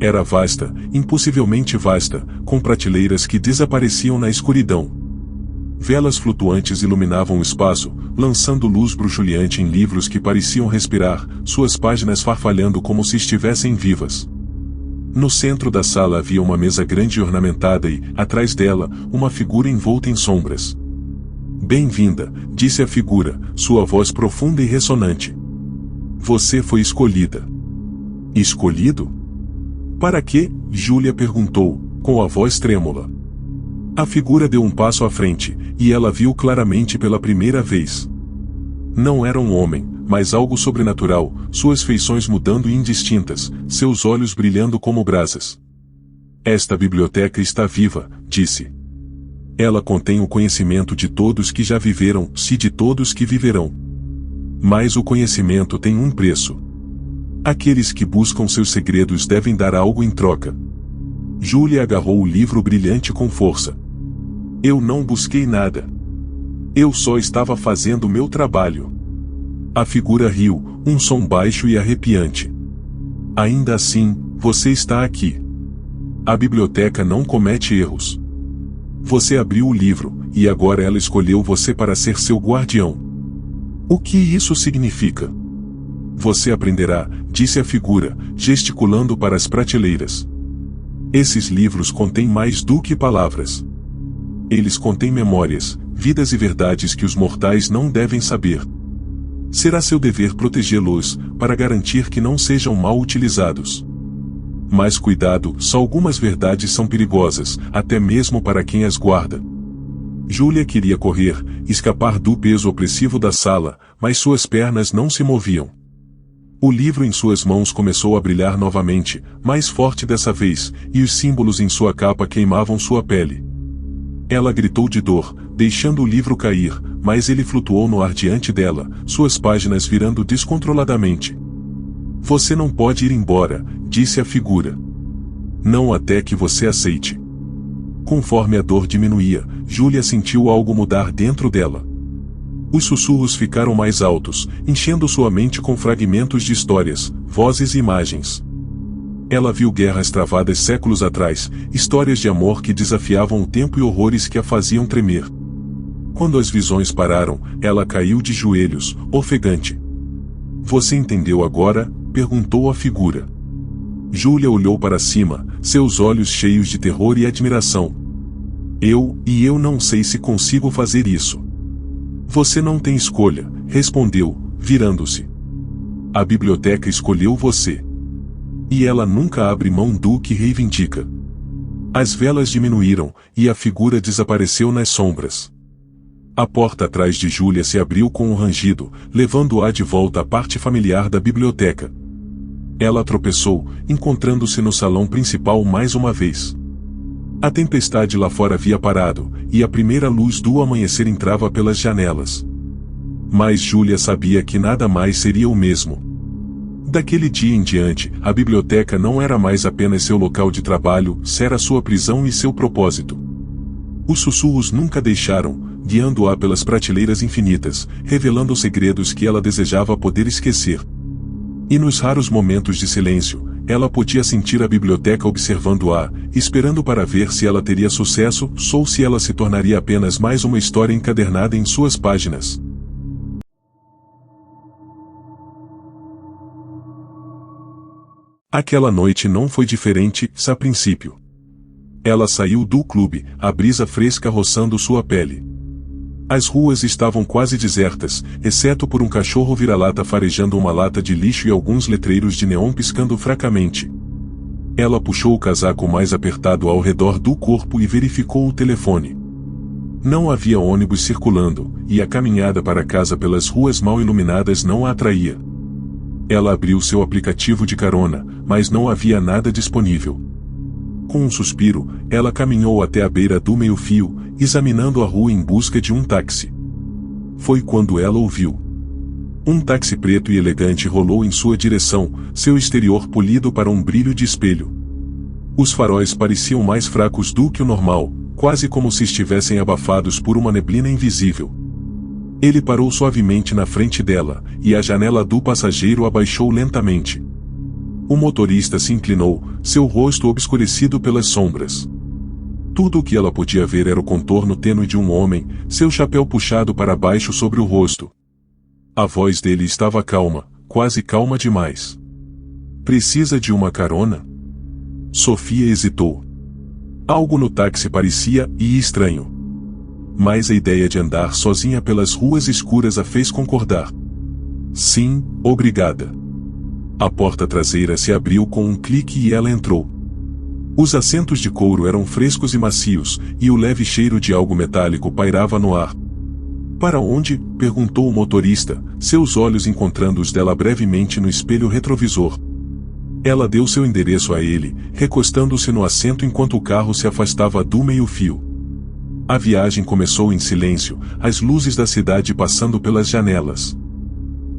[SPEAKER 1] Era vasta, impossivelmente vasta, com prateleiras que desapareciam na escuridão. Velas flutuantes iluminavam o espaço, lançando luz bruxuleante em livros que pareciam respirar, suas páginas farfalhando como se estivessem vivas. No centro da sala havia uma mesa grande e ornamentada e, atrás dela, uma figura envolta em sombras. Bem-vinda, disse a figura, sua voz profunda e ressonante. Você foi escolhida. Escolhido? Para quê? Júlia perguntou, com a voz trêmula. A figura deu um passo à frente, e ela viu claramente pela primeira vez. Não era um homem, mas algo sobrenatural, suas feições mudando e indistintas, seus olhos brilhando como brasas. Esta biblioteca está viva, disse. Ela contém o conhecimento de todos que já viveram, se de todos que viverão. Mas o conhecimento tem um preço. Aqueles que buscam seus segredos devem dar algo em troca. Júlia agarrou o livro brilhante com força. Eu não busquei nada. Eu só estava fazendo o meu trabalho. A figura riu, um som baixo e arrepiante. Ainda assim, você está aqui. A biblioteca não comete erros. Você abriu o livro, e agora ela escolheu você para ser seu guardião. O que isso significa? Você aprenderá, disse a figura, gesticulando para as prateleiras. Esses livros contêm mais do que palavras. Eles contêm memórias, vidas e verdades que os mortais não devem saber. Será seu dever protegê-los, para garantir que não sejam mal utilizados. Mas cuidado, só algumas verdades são perigosas, até mesmo para quem as guarda. Júlia queria correr, escapar do peso opressivo da sala, mas suas pernas não se moviam. O livro em suas mãos começou a brilhar novamente, mais forte dessa vez, e os símbolos em sua capa queimavam sua pele. Ela gritou de dor, deixando o livro cair, mas ele flutuou no ar diante dela, suas páginas virando descontroladamente. Você não pode ir embora, disse a figura. Não até que você aceite. Conforme a dor diminuía, Júlia sentiu algo mudar dentro dela. Os sussurros ficaram mais altos, enchendo sua mente com fragmentos de histórias, vozes e imagens. Ela viu guerras travadas séculos atrás, histórias de amor que desafiavam o tempo e horrores que a faziam tremer. Quando as visões pararam, ela caiu de joelhos, ofegante. Você entendeu agora? Perguntou a figura. Júlia olhou para cima, seus olhos cheios de terror e admiração. Eu não sei se consigo fazer isso. Você não tem escolha, respondeu, virando-se. A biblioteca escolheu você. E ela nunca abre mão do que reivindica. As velas diminuíram, e a figura desapareceu nas sombras. A porta atrás de Júlia se abriu com um rangido, levando-a de volta à parte familiar da biblioteca. Ela tropeçou, encontrando-se no salão principal mais uma vez. A tempestade lá fora havia parado, e a primeira luz do amanhecer entrava pelas janelas. Mas Júlia sabia que nada mais seria o mesmo. Daquele dia em diante, a biblioteca não era mais apenas seu local de trabalho, era sua prisão e seu propósito. Os sussurros nunca deixaram, guiando-a pelas prateleiras infinitas, revelando segredos que ela desejava poder esquecer. E nos raros momentos de silêncio, ela podia sentir a biblioteca observando-a, esperando para ver se ela teria sucesso, ou se ela se tornaria apenas mais uma história encadernada em suas páginas. Aquela noite não foi diferente, a princípio. Ela saiu do clube, a brisa fresca roçando sua pele. As ruas estavam quase desertas, exceto por um cachorro vira-lata farejando uma lata de lixo e alguns letreiros de neon piscando fracamente. Ela puxou o casaco mais apertado ao redor do corpo e verificou o telefone. Não havia ônibus circulando, e a caminhada para casa pelas ruas mal iluminadas não a atraía. Ela abriu seu aplicativo de carona, mas não havia nada disponível. Com um suspiro, ela caminhou até a beira do meio-fio, examinando a rua em busca de um táxi. Foi quando ela ouviu. Um táxi preto e elegante rolou em sua direção, seu exterior polido para um brilho de espelho. Os faróis pareciam mais fracos do que o normal, quase como se estivessem abafados por uma neblina invisível. Ele parou suavemente na frente dela, e a janela do passageiro abaixou lentamente. O motorista se inclinou, seu rosto obscurecido pelas sombras. Tudo o que ela podia ver era o contorno tênue de um homem, seu chapéu puxado para baixo sobre o rosto. A voz dele estava calma, quase calma demais. Precisa de uma carona? Sofia hesitou. Algo no táxi parecia estranho. Mas a ideia de andar sozinha pelas ruas escuras a fez concordar. Sim, obrigada. A porta traseira se abriu com um clique e ela entrou. Os assentos de couro eram frescos e macios, e o leve cheiro de algo metálico pairava no ar. Para onde? Perguntou o motorista, seus olhos encontrando os dela brevemente no espelho retrovisor. Ela deu seu endereço a ele, recostando-se no assento enquanto o carro se afastava do meio-fio. A viagem começou em silêncio, as luzes da cidade passando pelas janelas.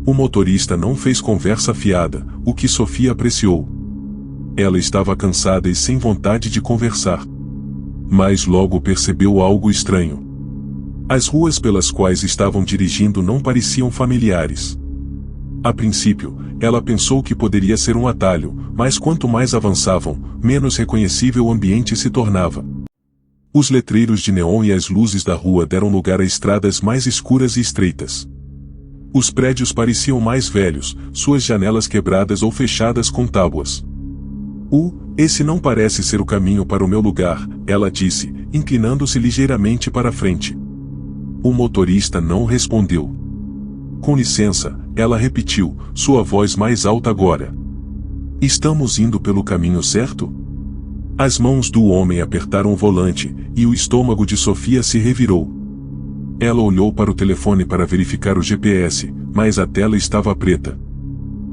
[SPEAKER 1] O motorista não fez conversa fiada, o que Sofia apreciou. Ela estava cansada e sem vontade de conversar. Mas logo percebeu algo estranho. As ruas pelas quais estavam dirigindo não pareciam familiares. A princípio, ela pensou que poderia ser um atalho, mas quanto mais avançavam, menos reconhecível o ambiente se tornava. Os letreiros de neon e as luzes da rua deram lugar a estradas mais escuras e estreitas. Os prédios pareciam mais velhos, suas janelas quebradas ou fechadas com tábuas. Esse não parece ser o caminho para o meu lugar, ela disse, inclinando-se ligeiramente para a frente. O motorista não respondeu. Com licença, ela repetiu, sua voz mais alta agora. Estamos indo pelo caminho certo? As mãos do homem apertaram o volante, e o estômago de Sofia se revirou. Ela olhou para o telefone para verificar o GPS, mas a tela estava preta.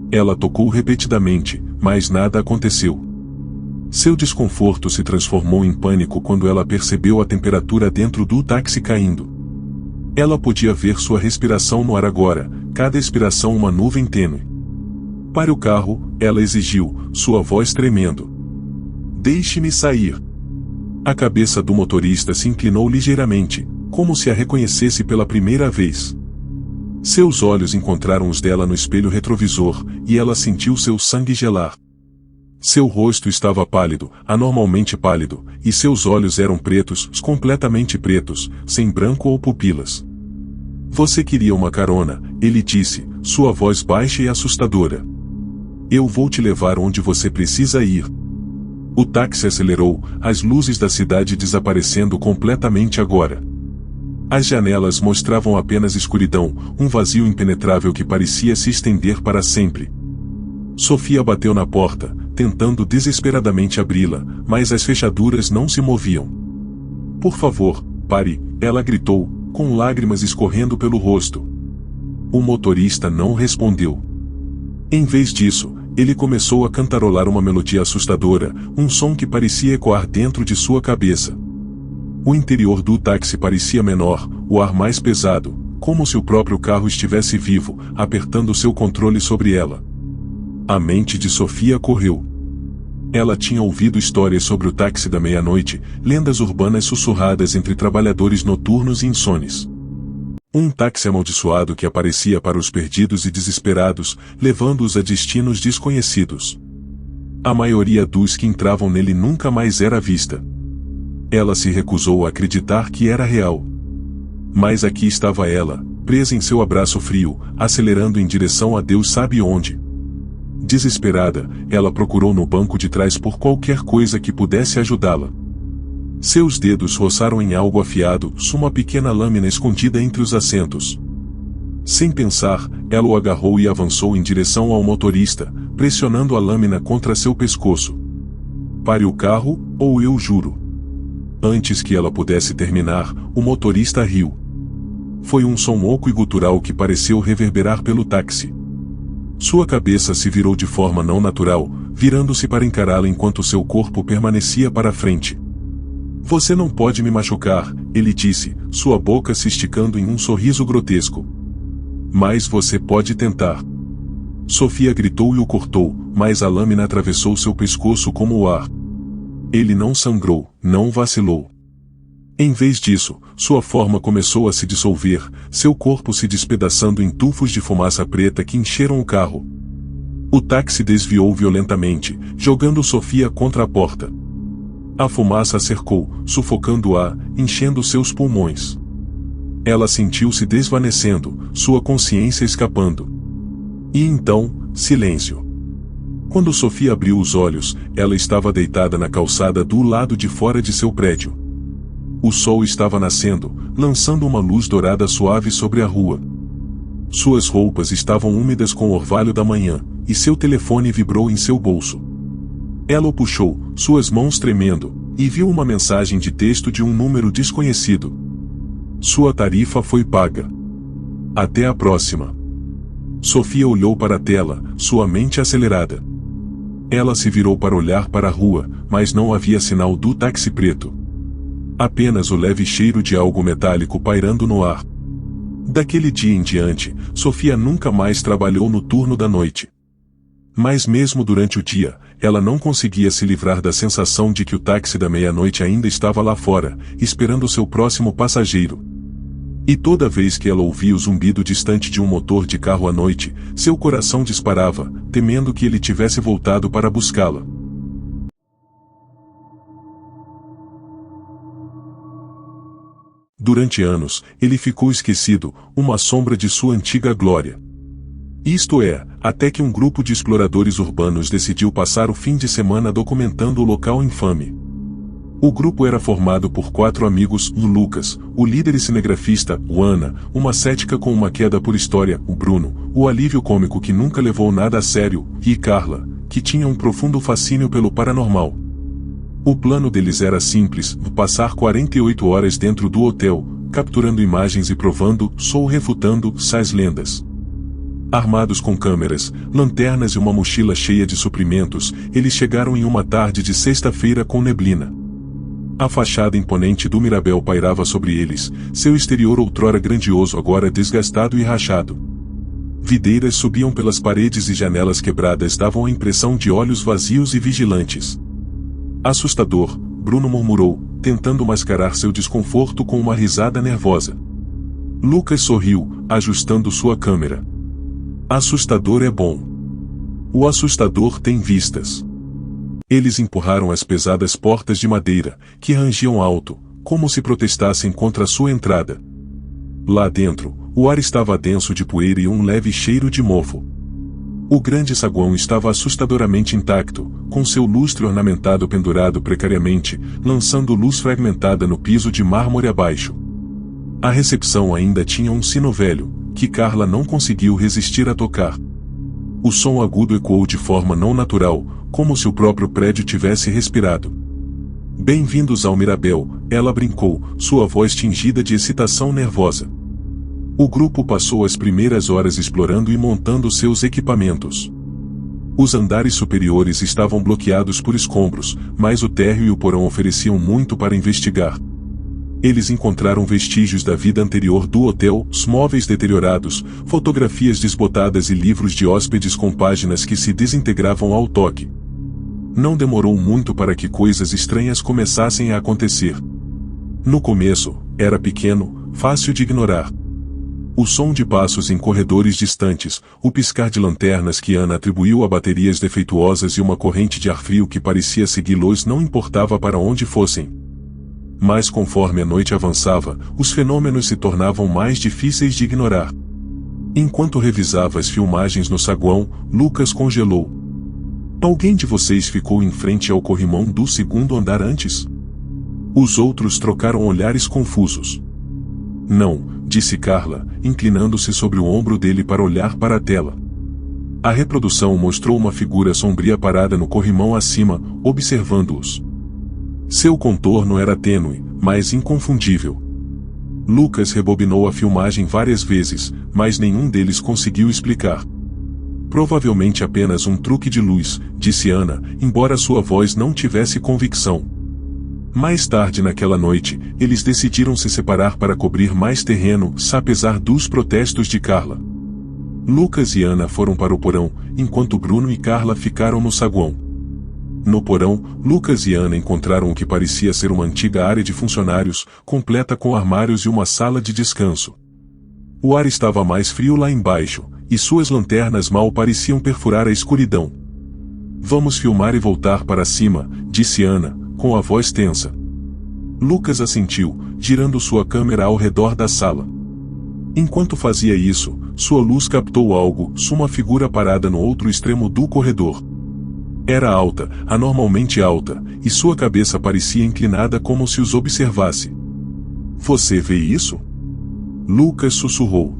[SPEAKER 1] Ela tocou repetidamente, mas nada aconteceu. Seu desconforto se transformou em pânico quando ela percebeu a temperatura dentro do táxi caindo. Ela podia ver sua respiração no ar agora, cada expiração uma nuvem tênue. Pare o carro, ela exigiu, sua voz tremendo. Deixe-me sair. A cabeça do motorista se inclinou ligeiramente, como se a reconhecesse pela primeira vez. Seus olhos encontraram os dela no espelho retrovisor, e ela sentiu seu sangue gelar. Seu rosto estava pálido, anormalmente pálido, e seus olhos eram pretos, completamente pretos, sem branco ou pupilas. Você queria uma carona, ele disse, sua voz baixa e assustadora. Eu vou te levar onde você precisa ir. O táxi acelerou, as luzes da cidade desaparecendo completamente agora. As janelas mostravam apenas escuridão, um vazio impenetrável que parecia se estender para sempre. Sofia bateu na porta, tentando desesperadamente abri-la, mas as fechaduras não se moviam. Por favor, pare, ela gritou, com lágrimas escorrendo pelo rosto. O motorista não respondeu. Em vez disso, ele começou a cantarolar uma melodia assustadora, um som que parecia ecoar dentro de sua cabeça. O interior do táxi parecia menor, o ar mais pesado, como se o próprio carro estivesse vivo, apertando seu controle sobre ela. A mente de Sofia correu. Ela tinha ouvido histórias sobre o táxi da meia-noite, lendas urbanas sussurradas entre trabalhadores noturnos e insones. Um táxi amaldiçoado que aparecia para os perdidos e desesperados, levando-os a destinos desconhecidos. A maioria dos que entravam nele nunca mais era vista. Ela se recusou a acreditar que era real. Mas aqui estava ela, presa em seu abraço frio, acelerando em direção a Deus sabe onde. Desesperada, ela procurou no banco de trás por qualquer coisa que pudesse ajudá-la. Seus dedos roçaram em algo afiado, uma pequena lâmina escondida entre os assentos. Sem pensar, ela o agarrou e avançou em direção ao motorista, pressionando a lâmina contra seu pescoço. Pare o carro, ou eu juro. Antes que ela pudesse terminar, o motorista riu. Foi um som oco e gutural que pareceu reverberar pelo táxi. Sua cabeça se virou de forma não natural, virando-se para encará-la enquanto seu corpo permanecia para frente. Você não pode me machucar, ele disse, sua boca se esticando em um sorriso grotesco. Mas você pode tentar. Sofia gritou e o cortou, mas a lâmina atravessou seu pescoço como o ar. Ele não sangrou, não vacilou. Em vez disso, sua forma começou a se dissolver, seu corpo se despedaçando em tufos de fumaça preta que encheram o carro. O táxi desviou violentamente, jogando Sofia contra a porta. A fumaça a cercou, sufocando-a, enchendo seus pulmões. Ela sentiu-se desvanecendo, sua consciência escapando. E então, silêncio. Quando Sofia abriu os olhos, ela estava deitada na calçada do lado de fora de seu prédio. O sol estava nascendo, lançando uma luz dourada suave sobre a rua. Suas roupas estavam úmidas com o orvalho da manhã, e seu telefone vibrou em seu bolso. Ela o puxou, suas mãos tremendo, e viu uma mensagem de texto de um número desconhecido. Sua tarifa foi paga. Até a próxima. Sofia olhou para a tela, sua mente acelerada. Ela se virou para olhar para a rua, mas não havia sinal do táxi preto. Apenas o leve cheiro de algo metálico pairando no ar. Daquele dia em diante, Sofia nunca mais trabalhou no turno da noite. Mas mesmo durante o dia, ela não conseguia se livrar da sensação de que o táxi da meia-noite ainda estava lá fora, esperando seu próximo passageiro. E toda vez que ela ouvia o zumbido distante de um motor de carro à noite, seu coração disparava, temendo que ele tivesse voltado para buscá-la. Durante anos, ele ficou esquecido, uma sombra de sua antiga glória. Isto é, até que um grupo de exploradores urbanos decidiu passar o fim de semana documentando o local infame. O grupo era formado por 4 amigos: o Lucas, o líder e cinegrafista, o Ana, uma cética com uma queda por história, o Bruno, o alívio cômico que nunca levou nada a sério, e Carla, que tinha um profundo fascínio pelo paranormal. O plano deles era simples: passar 48 horas dentro do hotel, capturando imagens e provando, refutando, as lendas. Armados com câmeras, lanternas e uma mochila cheia de suprimentos, eles chegaram em uma tarde de sexta-feira com neblina. A fachada imponente do Mirabel pairava sobre eles, seu exterior outrora grandioso agora desgastado e rachado. Videiras subiam pelas paredes e janelas quebradas davam a impressão de olhos vazios e vigilantes. Assustador, Bruno murmurou, tentando mascarar seu desconforto com uma risada nervosa. Lucas sorriu, ajustando sua câmera. Assustador é bom. O assustador tem vistas. Eles empurraram as pesadas portas de madeira, que rangiam alto, como se protestassem contra sua entrada. Lá dentro, o ar estava denso de poeira e um leve cheiro de mofo. O grande saguão estava assustadoramente intacto, com seu lustre ornamentado pendurado precariamente, lançando luz fragmentada no piso de mármore abaixo. A recepção ainda tinha um sino velho, que Carla não conseguiu resistir a tocar. O som agudo ecoou de forma não natural, como se o próprio prédio tivesse respirado. Bem-vindos ao Mirabel, ela brincou, sua voz tingida de excitação nervosa. O grupo passou as primeiras horas explorando e montando seus equipamentos. Os andares superiores estavam bloqueados por escombros, mas o térreo e o porão ofereciam muito para investigar. Eles encontraram vestígios da vida anterior do hotel, móveis deteriorados, fotografias desbotadas e livros de hóspedes com páginas que se desintegravam ao toque. Não demorou muito para que coisas estranhas começassem a acontecer. No começo, era pequeno, fácil de ignorar. O som de passos em corredores distantes, o piscar de lanternas que Ana atribuiu a baterias defeituosas e uma corrente de ar frio que parecia segui-los não importava para onde fossem. Mas conforme a noite avançava, os fenômenos se tornavam mais difíceis de ignorar. Enquanto revisava as filmagens no saguão, Lucas congelou. Alguém de vocês ficou em frente ao corrimão do segundo andar antes? Os outros trocaram olhares confusos. Não, disse Carla, inclinando-se sobre o ombro dele para olhar para a tela. A reprodução mostrou uma figura sombria parada no corrimão acima, observando-os. Seu contorno era tênue, mas inconfundível. Lucas rebobinou a filmagem várias vezes, mas nenhum deles conseguiu explicar. Provavelmente apenas um truque de luz, disse Ana, embora sua voz não tivesse convicção. Mais tarde naquela noite, eles decidiram se separar para cobrir mais terreno, apesar dos protestos de Carla. Lucas e Ana foram para o porão, enquanto Bruno e Carla ficaram no saguão. No porão, Lucas e Ana encontraram o que parecia ser uma antiga área de funcionários, completa com armários e uma sala de descanso. O ar estava mais frio lá embaixo, e suas lanternas mal pareciam perfurar a escuridão. Vamos filmar e voltar para cima, disse Ana, com a voz tensa. Lucas assentiu, girando sua câmera ao redor da sala. Enquanto fazia isso, sua luz captou algo, uma figura parada no outro extremo do corredor. Era alta, anormalmente alta, e sua cabeça parecia inclinada como se os observasse. Você vê isso? Lucas sussurrou.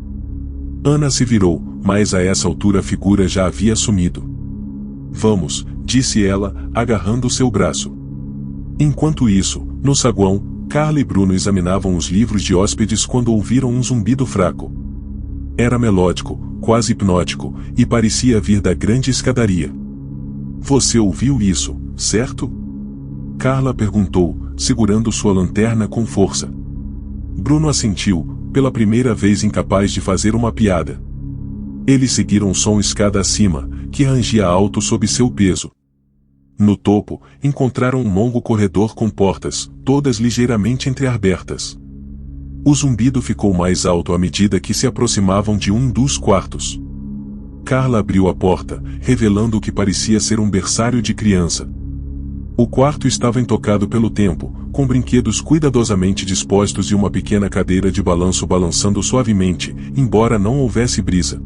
[SPEAKER 1] Ana se virou, mas a essa altura a figura já havia sumido. Vamos, disse ela, agarrando seu braço. Enquanto isso, no saguão, Carla e Bruno examinavam os livros de hóspedes quando ouviram um zumbido fraco. Era melódico, quase hipnótico, e parecia vir da grande escadaria. Você ouviu isso, certo? Carla perguntou, segurando sua lanterna com força. Bruno assentiu, pela primeira vez incapaz de fazer uma piada. Eles seguiram o som escada acima, que rangia alto sob seu peso. No topo, encontraram um longo corredor com portas, todas ligeiramente entreabertas. O zumbido ficou mais alto à medida que se aproximavam de um dos quartos. Carla abriu a porta, revelando o que parecia ser um berçário de criança. O quarto estava intocado pelo tempo, com brinquedos cuidadosamente dispostos e uma pequena cadeira de balanço balançando suavemente, embora não houvesse brisa.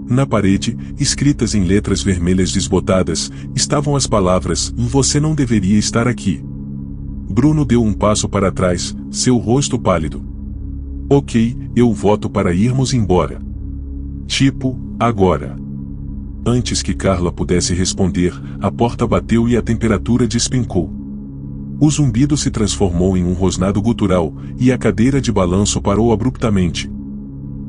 [SPEAKER 1] Na parede, escritas em letras vermelhas desbotadas, estavam as palavras: "Você não deveria estar aqui." Bruno deu um passo para trás, seu rosto pálido. "Ok, eu voto para irmos embora." "Tipo, agora." Antes que Carla pudesse responder, a porta bateu e a temperatura despencou. O zumbido se transformou em um rosnado gutural, e a cadeira de balanço parou abruptamente.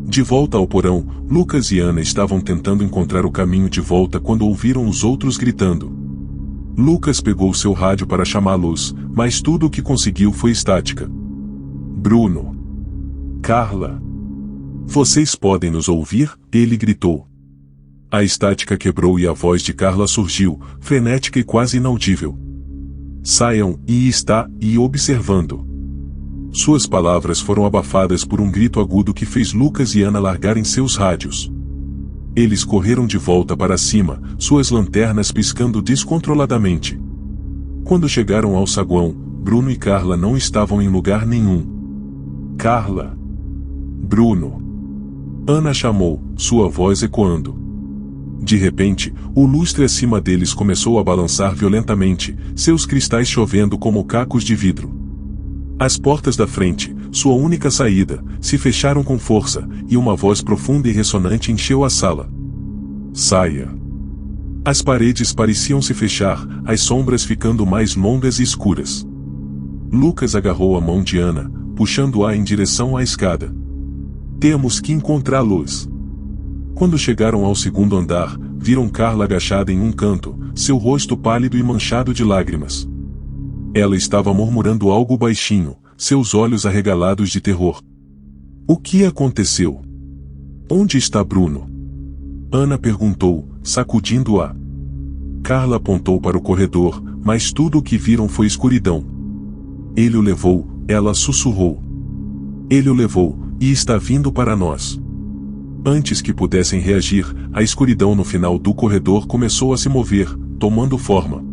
[SPEAKER 1] De volta ao porão, Lucas e Ana estavam tentando encontrar o caminho de volta quando ouviram os outros gritando. Lucas pegou seu rádio para chamá-los, mas tudo o que conseguiu foi estática. "Bruno! Carla! Vocês podem nos ouvir?" ele gritou. A estática quebrou e a voz de Carla surgiu, frenética e quase inaudível. "Saiam, e está, e observando." Suas palavras foram abafadas por um grito agudo que fez Lucas e Ana largarem seus rádios. Eles correram de volta para cima, suas lanternas piscando descontroladamente. Quando chegaram ao saguão, Bruno e Carla não estavam em lugar nenhum. "Carla! Bruno!" Ana chamou, sua voz ecoando. De repente, o lustre acima deles começou a balançar violentamente, seus cristais chovendo como cacos de vidro. As portas da frente, sua única saída, se fecharam com força, e uma voz profunda e ressonante encheu a sala. "Saia!" As paredes pareciam se fechar, as sombras ficando mais longas e escuras. Lucas agarrou a mão de Ana, puxando-a em direção à escada. "Temos que encontrá-los." Quando chegaram ao segundo andar, viram Carla agachada em um canto, seu rosto pálido e manchado de lágrimas. Ela estava murmurando algo baixinho, seus olhos arregalados de terror. "O que aconteceu? Onde está Bruno?" Ana perguntou, sacudindo-a. Carla apontou para o corredor, mas tudo o que viram foi escuridão. "Ele o levou," ela sussurrou. "Ele o levou, e está vindo para nós." Antes que pudessem reagir, a escuridão no final do corredor começou a se mover, tomando forma.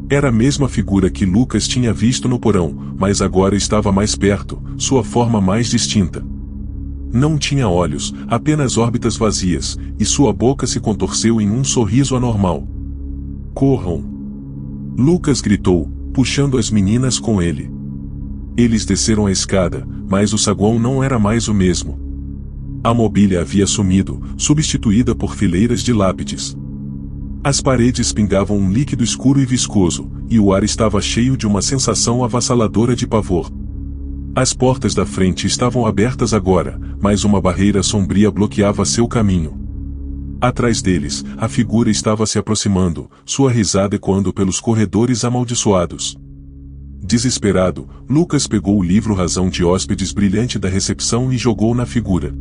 [SPEAKER 1] Era a mesma figura que Lucas tinha visto no porão, mas agora estava mais perto, sua forma mais distinta. Não tinha olhos, apenas órbitas vazias, e sua boca se contorceu em um sorriso anormal. "Corram!" Lucas gritou, puxando as meninas com ele. Eles desceram a escada, mas o saguão não era mais o mesmo. A mobília havia sumido, substituída por fileiras de lápides. As paredes pingavam um líquido escuro e viscoso, e o ar estava cheio de uma sensação avassaladora de pavor. As portas da frente estavam abertas agora, mas uma barreira sombria bloqueava seu caminho. Atrás deles, a figura estava se aproximando, sua risada ecoando pelos corredores amaldiçoados. Desesperado, Lucas pegou o livro Razão de Hóspedes brilhante da recepção e jogou na figura.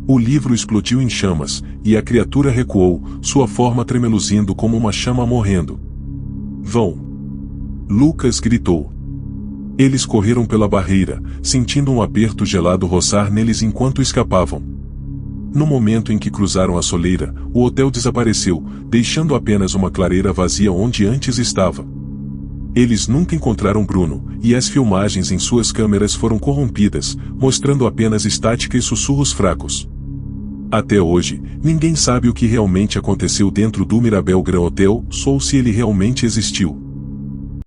[SPEAKER 1] O livro explodiu em chamas, e a criatura recuou, sua forma tremeluzindo como uma chama morrendo. "Vão!" Lucas gritou. Eles correram pela barreira, sentindo um aperto gelado roçar neles enquanto escapavam. No momento em que cruzaram a soleira, o hotel desapareceu, deixando apenas uma clareira vazia onde antes estava. Eles nunca encontraram Bruno, e as filmagens em suas câmeras foram corrompidas, mostrando apenas estática e sussurros fracos. Até hoje, ninguém sabe o que realmente aconteceu dentro do Mirabel Grand Hotel, ou se ele realmente existiu.